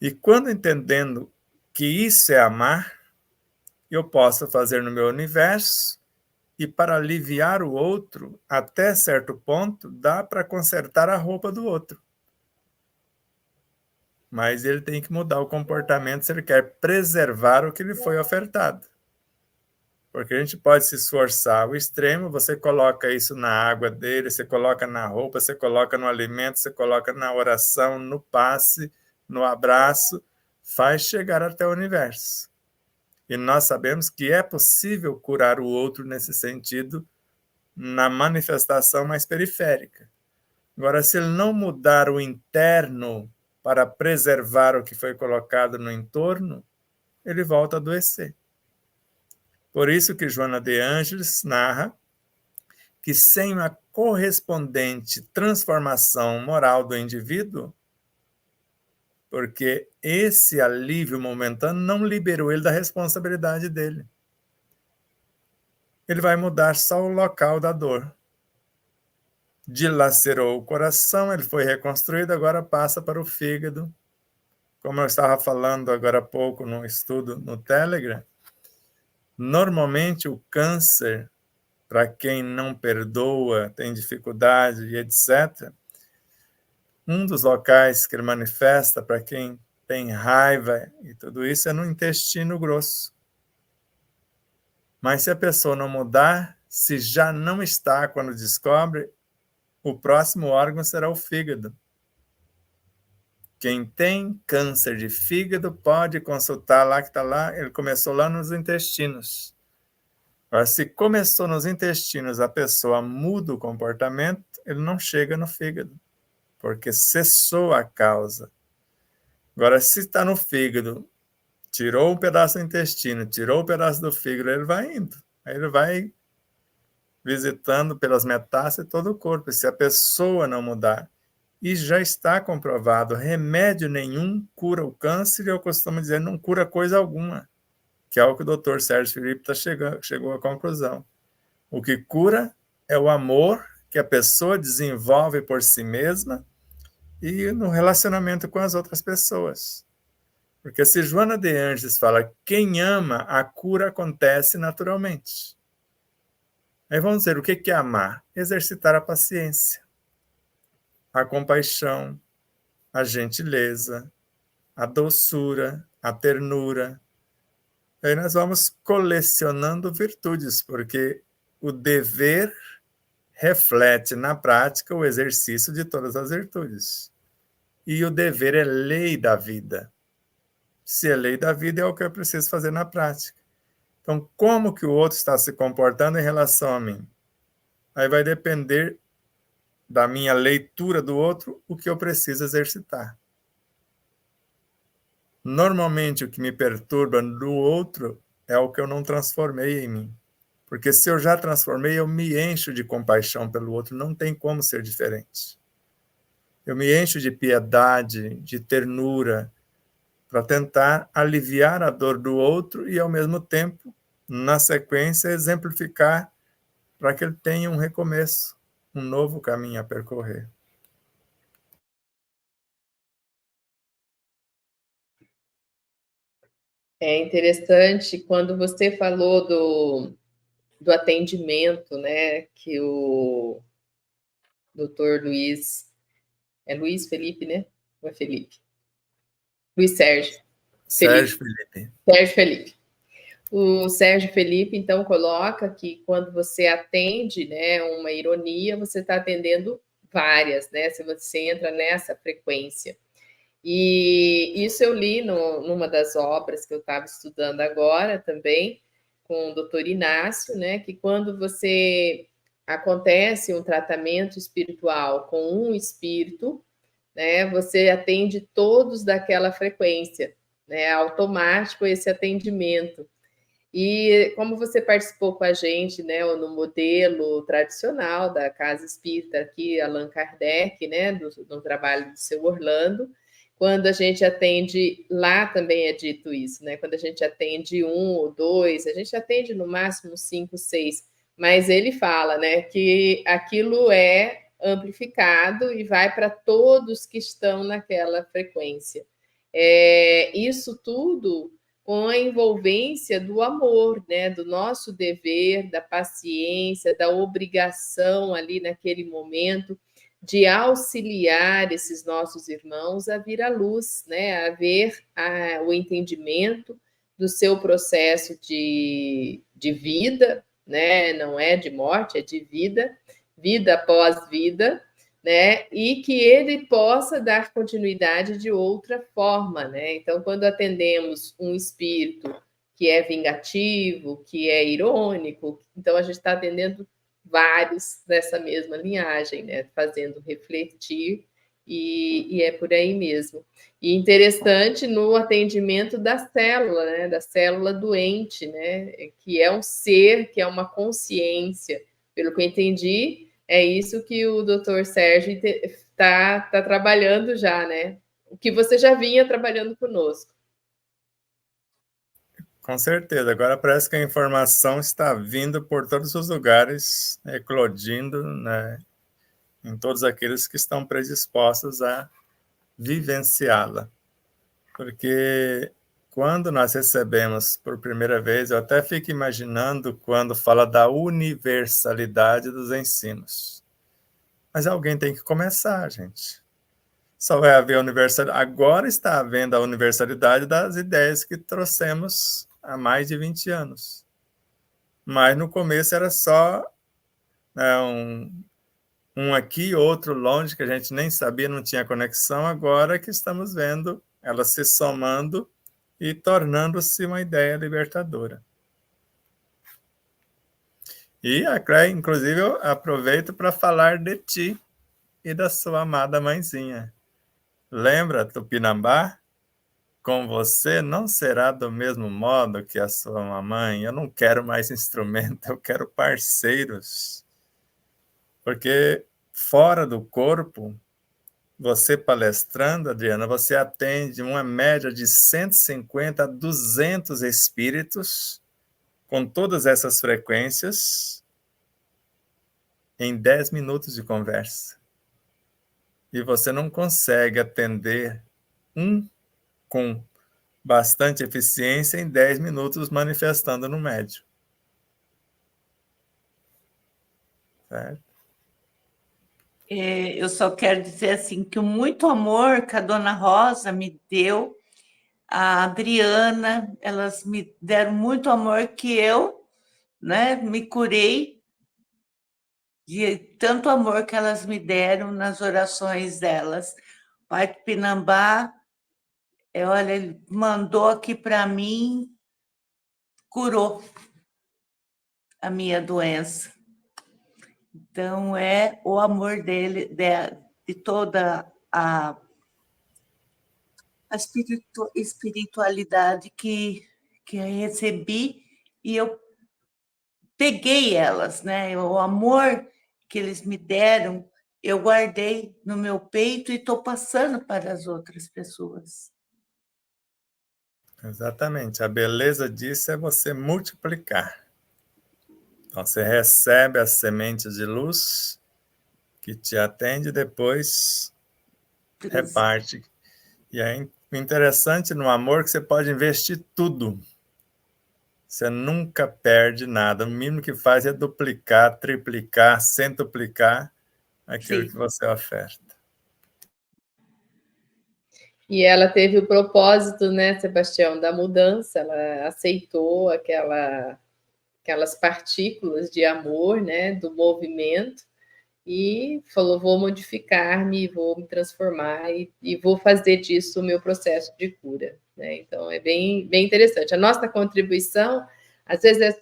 E quando entendendo que isso é amar, eu posso fazer no meu universo, e para aliviar o outro, até certo ponto, dá para consertar a roupa do outro. Mas ele tem que mudar o comportamento se ele quer preservar o que lhe foi ofertado. Porque a gente pode se esforçar ao extremo, você coloca isso na água dele, você coloca na roupa, você coloca no alimento, você coloca na oração, no passe, no abraço, faz chegar até o universo. E nós sabemos que é possível curar o outro nesse sentido, na manifestação mais periférica. Agora, se ele não mudar o interno para preservar o que foi colocado no entorno, ele volta a adoecer. Por isso que Joana de Ângeles narra que sem uma correspondente transformação moral do indivíduo, porque esse alívio momentâneo não liberou ele da responsabilidade dele. Ele vai mudar só o local da dor. Dilacerou o coração, ele foi reconstruído, agora passa para o fígado. Como eu estava falando agora há pouco no estudo no Telegram, normalmente o câncer, para quem não perdoa, tem dificuldade e etc., um dos locais que ele manifesta para quem tem raiva e tudo isso é no intestino grosso. Mas se a pessoa não mudar, se já não está quando descobre, o próximo órgão será o fígado. Quem tem câncer de fígado pode consultar lá, que está lá, ele começou lá nos intestinos. Agora, se começou nos intestinos, a pessoa muda o comportamento, ele não chega no fígado, porque cessou a causa. Agora, se está no fígado, tirou um pedaço do intestino, tirou um pedaço do fígado, ele vai indo. Aí ele vai visitando pelas metástases todo o corpo. E se a pessoa não mudar, e já está comprovado, remédio nenhum cura o câncer, e eu costumo dizer, não cura coisa alguma, que é o que o Dr. Sérgio Filipe chegou à conclusão. O que cura é o amor que a pessoa desenvolve por si mesma e no relacionamento com as outras pessoas. Porque se Joana de Ângeles fala, quem ama, a cura acontece naturalmente. Aí vamos dizer, o que é amar? Exercitar a paciência, a compaixão, a gentileza, a doçura, a ternura. Aí nós vamos colecionando virtudes, porque o dever reflete na prática o exercício de todas as virtudes. E o dever é lei da vida. Se é lei da vida, é o que eu preciso fazer na prática. Então, como que o outro está se comportando em relação a mim? Aí vai depender da minha leitura do outro, o que eu preciso exercitar. Normalmente, o que me perturba do outro é o que eu não transformei em mim. Porque se eu já transformei, eu me encho de compaixão pelo outro, não tem como ser diferente. Eu me encho de piedade, de ternura, para tentar aliviar a dor do outro e, ao mesmo tempo, na sequência, exemplificar para que ele tenha um recomeço, um novo caminho a percorrer. É interessante quando você falou do atendimento, né, que o doutor Luiz, é Luiz Felipe, né? Ou é Felipe? Luiz Sérgio Sérgio Felipe. Felipe. Sérgio Felipe. O Sérgio Felipe, então, coloca que quando você atende, né, uma ironia, você está atendendo várias, né? Se você entra nessa frequência. E isso eu li numa das obras que eu estava estudando agora também, com o doutor Inácio, né? Que quando você acontece um tratamento espiritual com um espírito, né? Você atende todos daquela frequência, né? É automático esse atendimento. E como você participou com a gente, né, no modelo tradicional da Casa Espírita aqui, Allan Kardec, né, no trabalho do seu Orlando, quando a gente atende, lá também é dito isso, né, quando a gente atende um ou dois, a gente atende no máximo 5, 6, mas ele fala, né, que aquilo é amplificado e vai para todos que estão naquela frequência. Isso tudo com a envolvência do amor, né, do nosso dever, da paciência, da obrigação ali naquele momento de auxiliar esses nossos irmãos a vir à luz, né, a ver o entendimento do seu processo de vida, né, não é de morte, é de vida, vida após vida, né? E que ele possa dar continuidade de outra forma, né? Então, quando atendemos um espírito que é vingativo, que é irônico, então a gente está atendendo vários dessa mesma linhagem, né? Fazendo refletir e é por aí mesmo. E interessante no atendimento da célula, né? Da célula doente, né? Que é um ser, que é uma consciência. Pelo que eu entendi, é isso que o doutor Sérgio está trabalhando já, né? O que você já vinha trabalhando conosco. Com certeza. Agora parece que a informação está vindo por todos os lugares, eclodindo, né, em todos aqueles que estão predispostos a vivenciá-la. Porque quando nós recebemos por primeira vez, eu até fico imaginando quando fala da universalidade dos ensinos. Mas alguém tem que começar, gente. Só vai haver universalidade. Agora está havendo a universalidade das ideias que trouxemos há mais de 20 anos. Mas no começo era só, né, um aqui, outro longe, que a gente nem sabia, não tinha conexão. Agora que estamos vendo ela se somando e tornando-se uma ideia libertadora. E, inclusive, eu aproveito para falar de ti e da sua amada mãezinha. Lembra, Tupinambá? Com você não será do mesmo modo que a sua mamãe. Eu não quero mais instrumento, eu quero parceiros. Porque fora do corpo, você palestrando, Adriana, você atende uma média de 150 a 200 espíritos com todas essas frequências em 10 minutos de conversa. E você não consegue atender um com bastante eficiência em 10 minutos manifestando no médio. Certo? Eu só quero dizer assim que o muito amor que a Dona Rosa me deu, a Adriana, elas me deram muito amor que eu, né, me curei de tanto amor que elas me deram nas orações delas. Pai de Pinambá, olha, ele mandou aqui para mim, curou a minha doença. Então, é o amor dele, de toda a espiritualidade que eu recebi, e eu peguei elas, né? O amor que eles me deram, eu guardei no meu peito e estou passando para as outras pessoas. Exatamente. A beleza disso é você multiplicar. Então, você recebe as sementes de luz que te atende e depois reparte. E é interessante no amor que você pode investir tudo. você nunca perde nada. O mínimo que faz é duplicar, triplicar, centuplicar aquilo que você oferta. E ela teve o propósito, né, Sebastião, da mudança. Ela aceitou aquelas partículas de amor, né, do movimento, e falou: vou modificar-me, vou me transformar e vou fazer disso o meu processo de cura. Né? Então, é bem interessante. A nossa contribuição, às vezes, é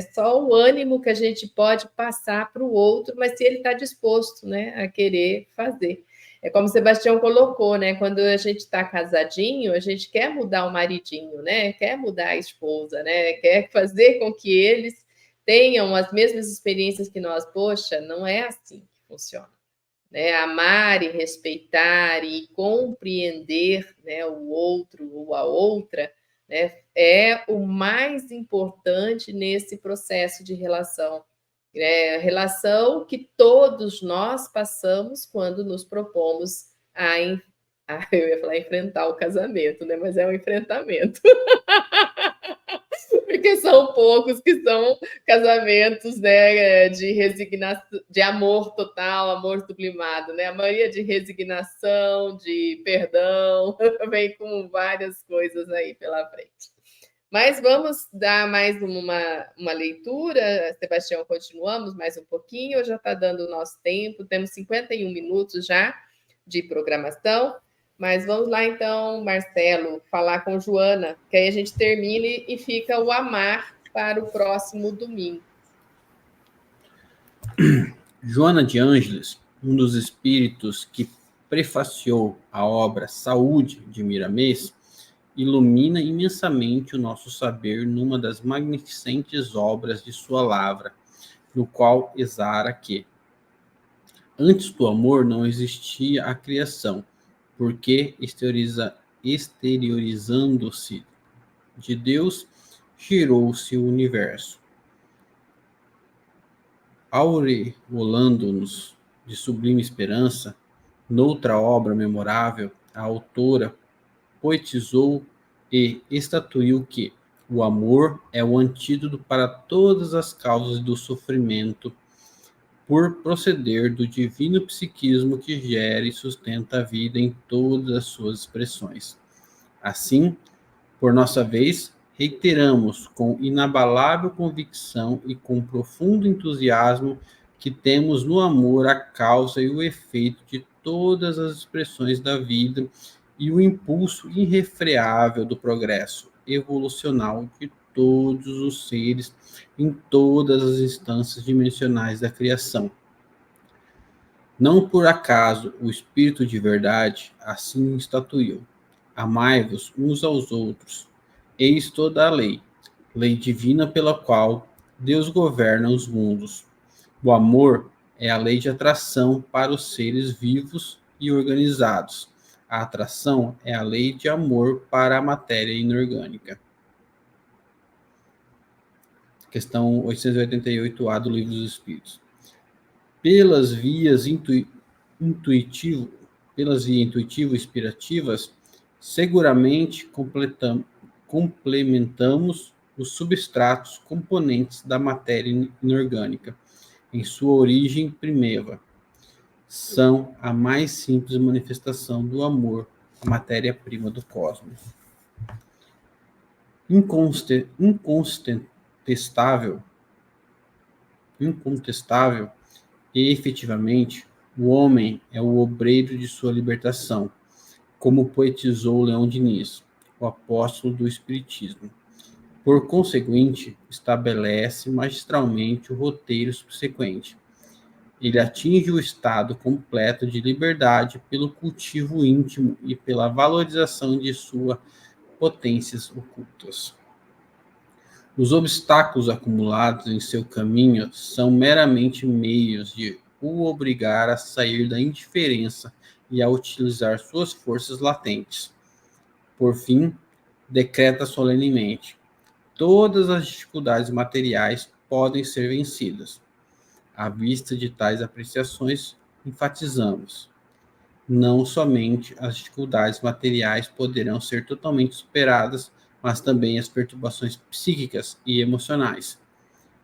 só o ânimo que a gente pode passar para o outro, mas se ele está disposto, né, a querer fazer. É como o Sebastião colocou, né? Quando a gente está casadinho, a gente quer mudar o maridinho, né? Quer mudar a esposa, né? Quer fazer com que eles tenham as mesmas experiências que nós. Poxa, não é assim que funciona. Né? Amar e respeitar e compreender, né, o outro ou a outra, né, é o mais importante nesse processo de relação. É a relação que todos nós passamos quando nos propomos eu ia falar enfrentar o casamento, né? Mas é um enfrentamento. Porque são poucos que são casamentos, né, de resignação, de amor total, amor sublimado, né? A maioria de resignação, de perdão, vem com várias coisas aí pela frente. Mas vamos dar mais uma leitura, Sebastião, continuamos mais um pouquinho, já está dando o nosso tempo, temos 51 minutos já de programação, mas vamos lá então, Marcelo, falar com Joana, que aí a gente termine e fica o amar para o próximo domingo. Joana de Ângeles, um dos espíritos que prefaciou a obra Saúde de Miramês, ilumina imensamente o nosso saber numa das magnificentes obras de sua lavra, no qual exara que antes do amor não existia a criação, porque exteriorizando-se de Deus, girou-se o universo. Aureolando-nos de sublime esperança, noutra obra memorável, a autora poetizou e estatuiu que o amor é o antídoto para todas as causas do sofrimento, por proceder do divino psiquismo que gera e sustenta a vida em todas as suas expressões. Assim, por nossa vez, reiteramos com inabalável convicção e com profundo entusiasmo que temos no amor a causa e o efeito de todas as expressões da vida e o impulso irrefreável do progresso evolucional de todos os seres em todas as instâncias dimensionais da criação. Não por acaso o Espírito de verdade assim estatuiu: amai-vos uns aos outros. Eis toda a lei divina pela qual Deus governa os mundos. O amor é a lei de atração para os seres vivos e organizados. A atração é a lei de amor para a matéria inorgânica. Questão 888A do Livro dos Espíritos. Pelas vias intuitivo-inspirativas, seguramente complementamos os substratos componentes da matéria inorgânica, em sua origem primeva. São a mais simples manifestação do amor, a matéria-prima do cosmos. Incontestável e efetivamente, o homem é o obreiro de sua libertação, como poetizou Leão Diniz, o apóstolo do Espiritismo. Por conseguinte, estabelece magistralmente o roteiro subsequente. Ele atinge o estado completo de liberdade pelo cultivo íntimo e pela valorização de suas potências ocultas. Os obstáculos acumulados em seu caminho são meramente meios de o obrigar a sair da indiferença e a utilizar suas forças latentes. Por fim, decreta solenemente: todas as dificuldades materiais podem ser vencidas. À vista de tais apreciações, enfatizamos: não somente as dificuldades materiais poderão ser totalmente superadas, mas também as perturbações psíquicas e emocionais,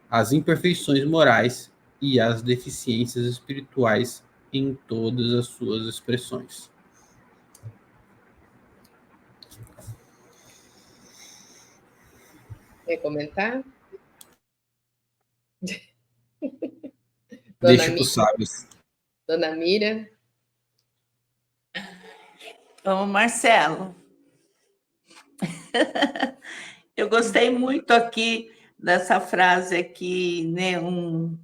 as imperfeições morais e as deficiências espirituais em todas as suas expressões. Quer comentar? Deixa para os sábios. Dona Mira? Então, Marcelo, eu gostei muito aqui dessa frase aqui, né, um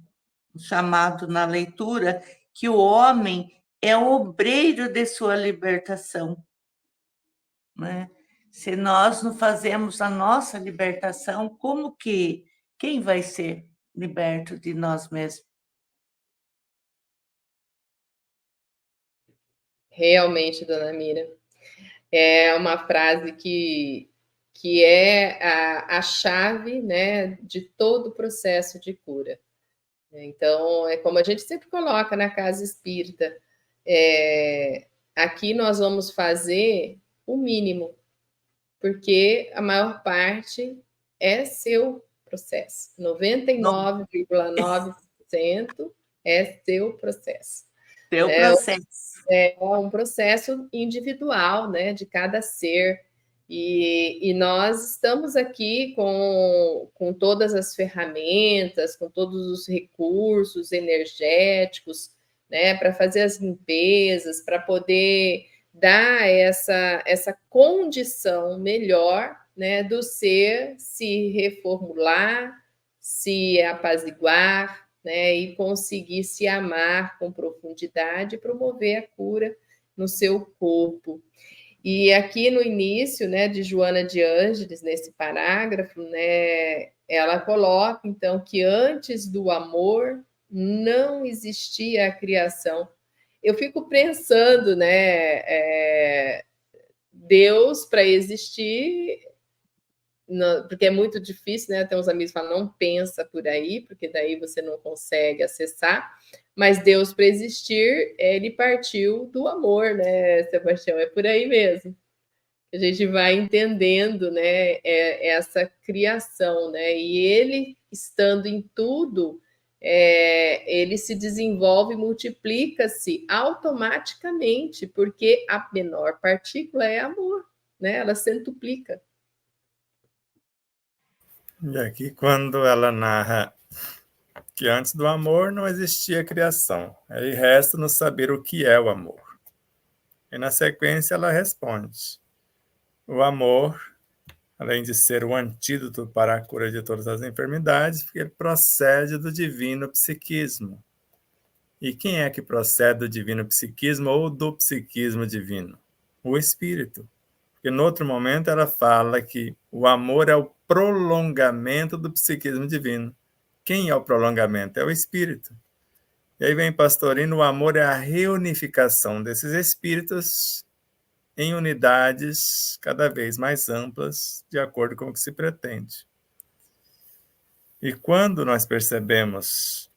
chamado na leitura, que o homem é o obreiro de sua libertação, né? Se nós não fazemos a nossa libertação, como que quem vai ser liberto de nós mesmos? Realmente, Dona Mira. É uma frase que é a chave, né, de todo o processo de cura. Então, é como a gente sempre coloca na casa espírita, aqui nós vamos fazer o mínimo, porque a maior parte é seu processo. 99,9% é seu processo. Seu processo. É um processo individual, né, de cada ser. E nós estamos aqui com todas as ferramentas, com todos os recursos energéticos, né, para fazer as limpezas, para poder dar essa condição melhor, né, do ser se reformular, se apaziguar, né, e conseguir se amar com profundidade e promover a cura no seu corpo. E aqui no início, né, de Joana de Ângeles, nesse parágrafo, né, ela coloca, então, que antes do amor não existia a criação. Eu fico pensando, né, Deus, para existir, porque é muito difícil, né? Tem uns amigos que falam, não pensa por aí, porque daí você não consegue acessar. Mas Deus, para existir, ele partiu do amor, né, Sebastião? É por aí mesmo. A gente vai entendendo, né, essa criação, né? E ele, estando em tudo, ele se desenvolve, multiplica-se automaticamente, porque a menor partícula é amor, né? Ela centuplica. E aqui, quando ela narra que antes do amor não existia criação, aí resta nos saber o que é o amor. E na sequência ela responde: o amor, além de ser o antídoto para a cura de todas as enfermidades, porque ele procede do divino psiquismo. E quem é que procede do divino psiquismo ou do psiquismo divino? O espírito. Porque no outro momento ela fala que o amor é o prolongamento do psiquismo divino. Quem é o prolongamento? É o espírito. E aí vem Pastorino, o amor é a reunificação desses espíritos em unidades cada vez mais amplas, de acordo com o que se pretende. E quando nós percebemos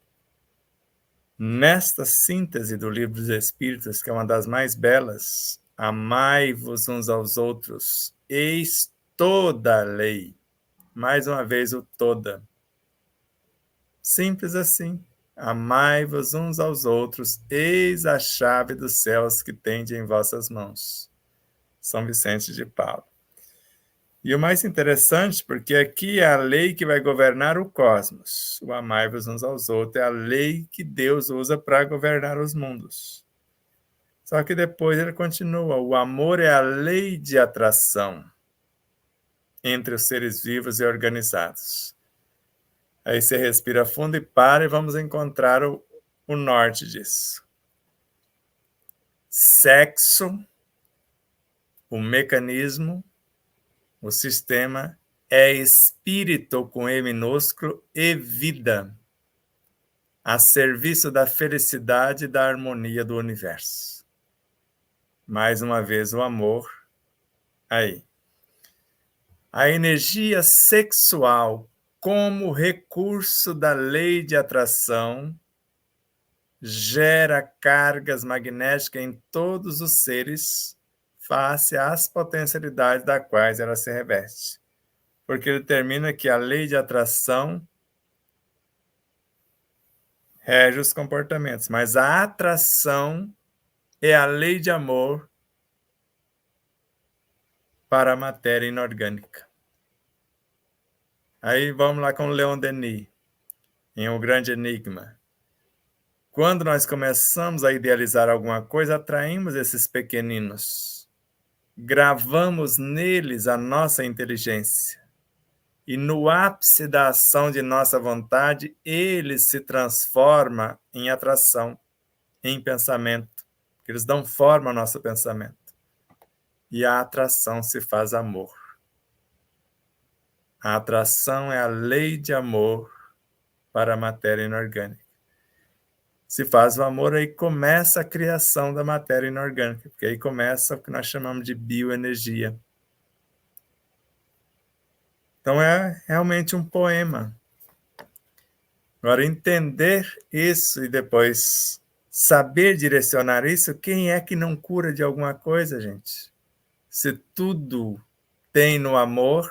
nesta síntese do Livro dos Espíritos, que é uma das mais belas, amai-vos uns aos outros, eis toda a lei. Mais uma vez o toda. Simples assim. Amai-vos uns aos outros, eis a chave dos céus que tende em vossas mãos. São Vicente de Paulo. E o mais interessante, porque aqui é a lei que vai governar o cosmos. O amai-vos uns aos outros é a lei que Deus usa para governar os mundos. Só que depois ele continua, o amor é a lei de atração entre os seres vivos e organizados. Aí você respira fundo e para e vamos encontrar o norte disso. Sexo, o mecanismo, o sistema é espírito com E minúsculo e vida, a serviço da felicidade e da harmonia do universo. Mais uma vez o amor aí. A energia sexual como recurso da lei de atração gera cargas magnéticas em todos os seres face às potencialidades das quais ela se reveste. porque ele termina que a lei de atração rege os comportamentos, mas a atração é a lei de amor para a matéria inorgânica. Aí vamos lá com Leon Denis, em O Grande Enigma. Quando nós começamos a idealizar alguma coisa, atraímos esses pequeninos. Gravamos neles a nossa inteligência. E no ápice da ação de nossa vontade, ele se transforma em atração, em pensamento. Eles dão forma ao nosso pensamento. E a atração se faz amor. A atração é a lei de amor para a matéria inorgânica. Se faz o amor, aí começa a criação da matéria inorgânica, porque aí começa o que nós chamamos de bioenergia. Então é realmente um poema. Agora, entender isso e depois saber direcionar isso, quem é que não cura de alguma coisa, gente? Se tudo tem no amor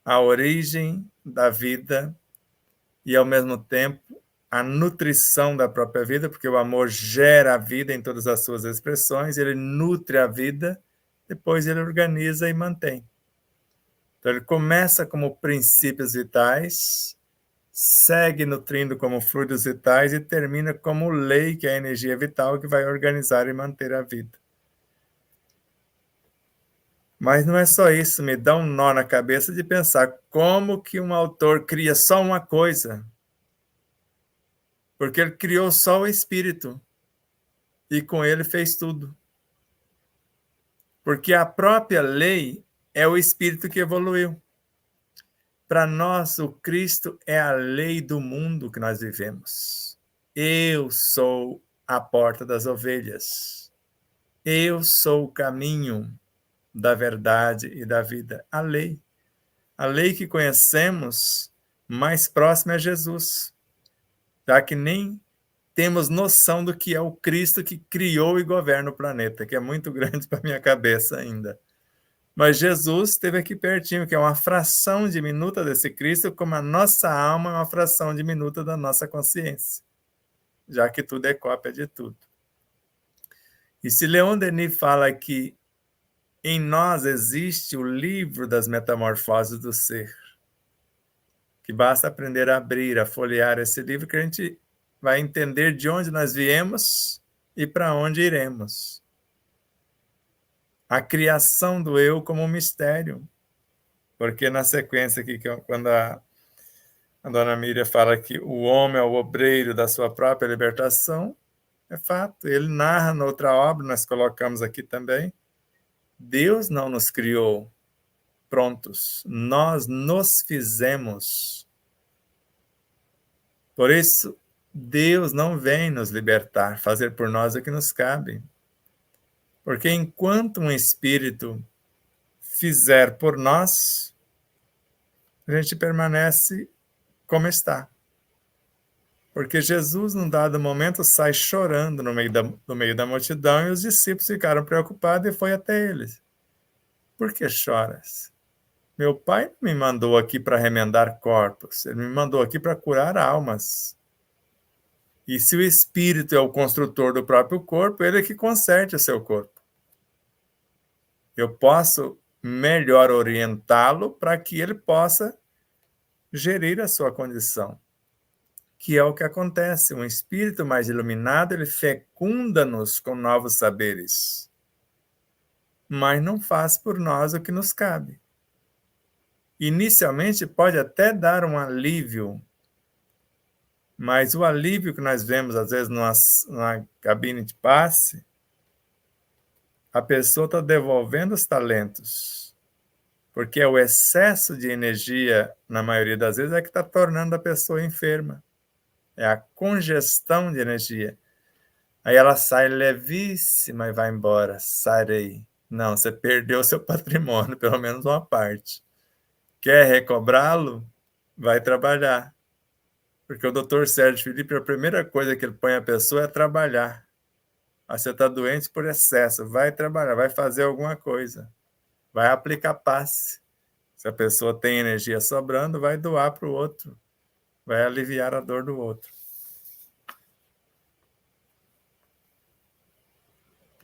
a origem da vida e, ao mesmo tempo, a nutrição da própria vida, porque o amor gera a vida em todas as suas expressões, ele nutre a vida, depois ele organiza e mantém. Então, ele começa como princípios vitais, segue nutrindo como fluidos vitais e termina como lei, que é a energia vital que vai organizar e manter a vida. Mas não é só isso, me dá um nó na cabeça de pensar como que um autor cria só uma coisa, porque ele criou só o espírito e com ele fez tudo. Porque a própria lei é o espírito que evoluiu. Para nós, o Cristo é a lei do mundo que nós vivemos. Eu sou a porta das ovelhas. Eu sou o caminho da verdade e da vida. A lei. A lei que conhecemos mais próxima é Jesus. Já que nem temos noção do que é o Cristo que criou e governa o planeta, que é muito grande para a minha cabeça ainda. Mas Jesus esteve aqui pertinho, que é uma fração diminuta desse Cristo, como a nossa alma é uma fração diminuta da nossa consciência, já que tudo é cópia de tudo. E se Leon Denis fala que em nós existe o livro das metamorfoses do ser, que basta aprender a abrir, a folhear esse livro, que a gente vai entender de onde nós viemos e para onde iremos. A criação do eu como um mistério. Porque na sequência aqui, quando a dona Miriam fala que o homem é o obreiro da sua própria libertação, é fato. Ele narra noutra obra, nós colocamos aqui também, Deus não nos criou prontos, nós nos fizemos. Por isso, Deus não vem nos libertar, fazer por nós o que nos cabe. Porque enquanto um espírito fizer por nós, a gente permanece como está. Porque Jesus, num dado momento, sai chorando no meio da multidão e os discípulos ficaram preocupados e foi até eles. Por que choras? Meu pai não me mandou aqui para remendar corpos, ele me mandou aqui para curar almas. E se o espírito é o construtor do próprio corpo, ele é que conserte o seu corpo. Eu posso melhor orientá-lo para que ele possa gerir a sua condição, que é o que acontece. Um espírito mais iluminado, ele fecunda-nos com novos saberes, mas não faz por nós o que nos cabe. Inicialmente pode até dar um alívio, mas o alívio que nós vemos, às vezes, numa cabine de passe, a pessoa está devolvendo os talentos, porque é o excesso de energia, na maioria das vezes, é que está tornando a pessoa enferma. É a congestão de energia. Aí ela sai levíssima e vai embora. Sarei. Não, você perdeu seu patrimônio, pelo menos uma parte. Quer recobrá-lo? Vai trabalhar. Porque o Dr. Sérgio Felipe, a primeira coisa que ele põe a pessoa é trabalhar. Você está doente por excesso, vai trabalhar, vai fazer alguma coisa. Vai aplicar passe. Se a pessoa tem energia sobrando, vai doar para o outro, vai aliviar a dor do outro.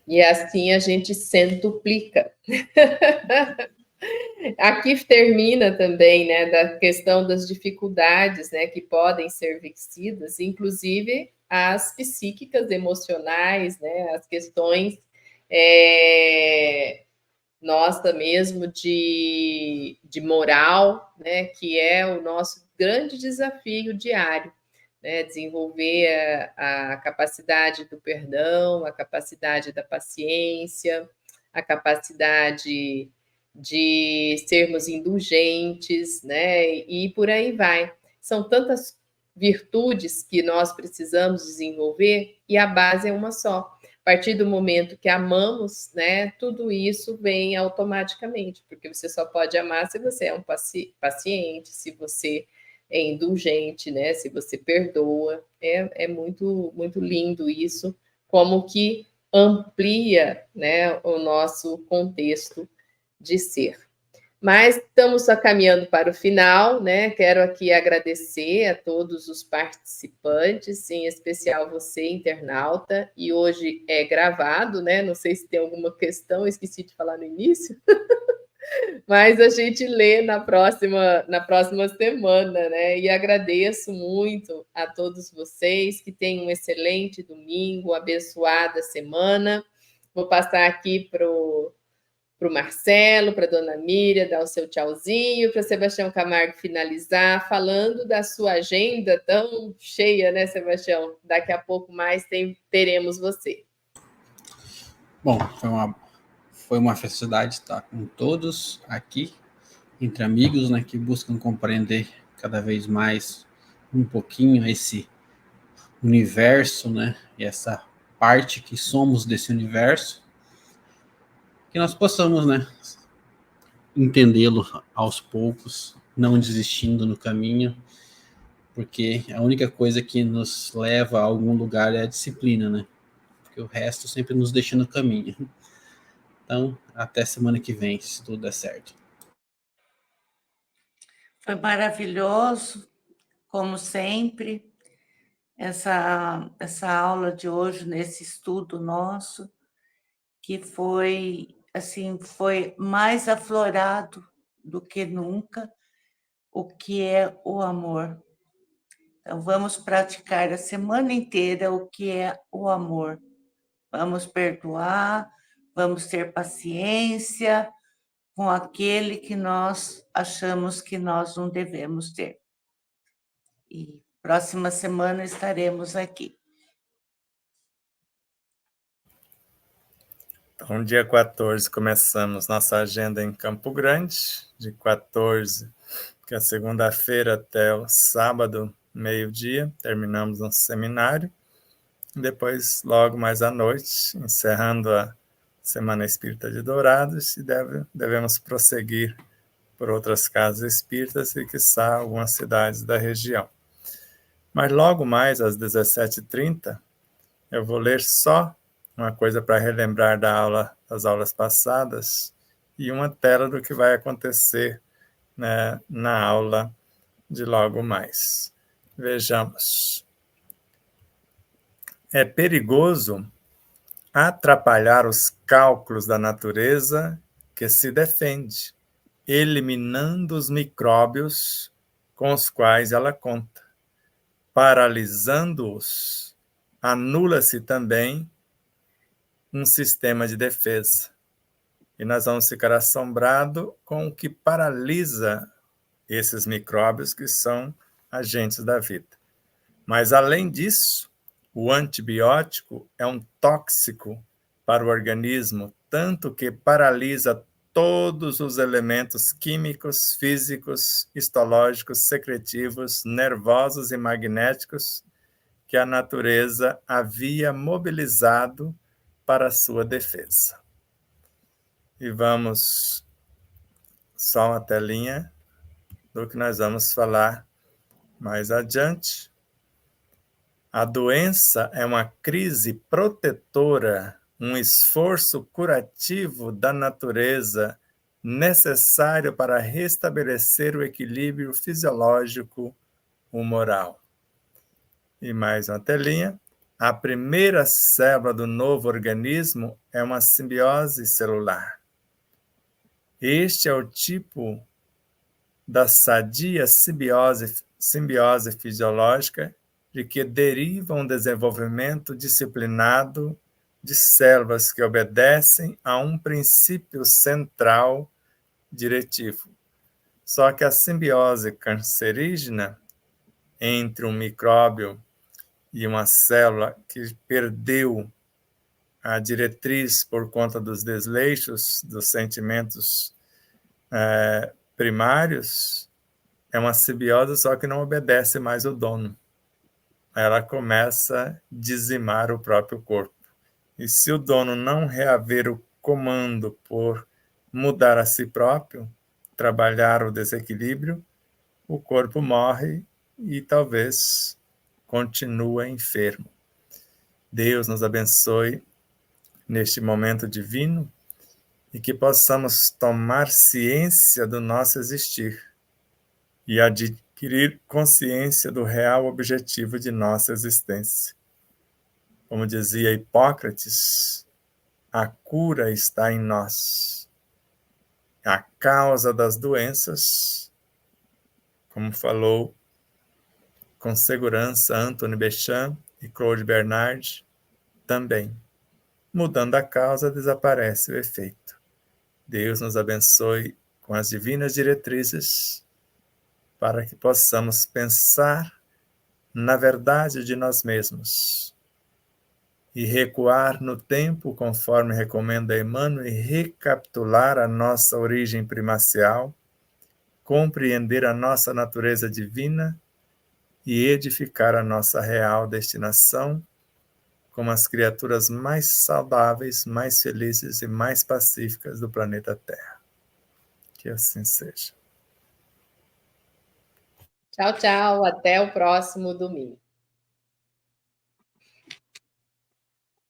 E assim a gente centuplica. Aqui termina também, né, da questão das dificuldades, né, que podem ser vencidas, inclusive as psíquicas, emocionais, né, as questões nossa mesmo de moral, né, que é o nosso grande desafio diário, né, desenvolver a capacidade do perdão, a capacidade da paciência, a capacidade de sermos indulgentes, né, e por aí vai. São tantas virtudes que nós precisamos desenvolver e a base é uma só. A partir do momento que amamos, né, tudo isso vem automaticamente, porque você só pode amar se você é um paciente, se você é indulgente, né, se você perdoa. É muito, muito lindo isso, como que amplia, né, o nosso contexto de ser. Mas estamos só caminhando para o final, né? Quero aqui agradecer a todos os participantes, em especial você, internauta, e hoje é gravado, né? Não sei se tem alguma questão, esqueci de falar no início, mas a gente lê na próxima semana, né? E agradeço muito a todos vocês, que tenham um excelente domingo, abençoada semana. Vou passar aqui para o Marcelo, para a dona Miriam, dar o seu tchauzinho, para Sebastião Camargo finalizar, falando da sua agenda tão cheia, né, Sebastião? Daqui a pouco mais teremos você. Bom, foi uma felicidade estar com todos aqui, entre amigos, né, que buscam compreender cada vez mais um pouquinho esse universo, né, e essa parte que somos desse universo, que nós possamos, né, entendê-lo aos poucos, não desistindo no caminho, porque a única coisa que nos leva a algum lugar é a disciplina, né? Porque o resto sempre nos deixa no caminho. Então, até semana que vem, se tudo der certo. Foi maravilhoso, como sempre, essa aula de hoje, nesse estudo nosso, que foi, assim, foi mais aflorado do que nunca o que é o amor. Então, vamos praticar a semana inteira o que é o amor. Vamos perdoar, vamos ter paciência com aquele que nós achamos que nós não devemos ter. E próxima semana estaremos aqui. Então, dia 14, começamos nossa agenda em Campo Grande, de 14, que é segunda-feira, até o sábado, meio-dia, terminamos um seminário. Depois, logo mais à noite, encerrando a Semana Espírita de Dourados, e devemos prosseguir por outras casas espíritas e, quiçá, algumas cidades da região. Mas logo mais, às 17h30, eu vou ler só uma coisa para relembrar das aulas passadas e uma tela do que vai acontecer, né, na aula de logo mais. Vejamos. É perigoso atrapalhar os cálculos da natureza que se defende, eliminando os micróbios com os quais ela conta. Paralisando-os, anula-se também um sistema de defesa. E nós vamos ficar assombrados com o que paralisa esses micróbios que são agentes da vida. Mas, além disso, o antibiótico é um tóxico para o organismo, tanto que paralisa todos os elementos químicos, físicos, histológicos, secretivos, nervosos e magnéticos que a natureza havia mobilizado para a sua defesa. E vamos só uma telinha do que nós vamos falar mais adiante. A doença é uma crise protetora, um esforço curativo da natureza necessário para restabelecer o equilíbrio fisiológico humoral. E mais uma telinha. A primeira célula do novo organismo é uma simbiose celular. Este é o tipo da sadia simbiose fisiológica de que deriva um desenvolvimento disciplinado de células que obedecem a um princípio central diretivo. Só que a simbiose cancerígena entre um micróbio e uma célula que perdeu a diretriz por conta dos desleixos, dos sentimentos primários, é uma simbiose, só que não obedece mais o dono. Ela começa a dizimar o próprio corpo. E se o dono não reaver o comando por mudar a si próprio, trabalhar o desequilíbrio, o corpo morre e talvez continue enfermo. Deus nos abençoe neste momento divino e que possamos tomar ciência do nosso existir e adquirir consciência do real objetivo de nossa existência. Como dizia Hipócrates, a cura está em nós. A causa das doenças, como falou com segurança Anthony Béchamp e Claude Bernard, também. Mudando a causa, desaparece o efeito. Deus nos abençoe com as divinas diretrizes para que possamos pensar na verdade de nós mesmos e recuar no tempo, conforme recomenda Emmanuel, e recapitular a nossa origem primacial, compreender a nossa natureza divina e edificar a nossa real destinação como as criaturas mais saudáveis, mais felizes e mais pacíficas do planeta Terra. Que assim seja. Tchau, tchau. Até o próximo domingo.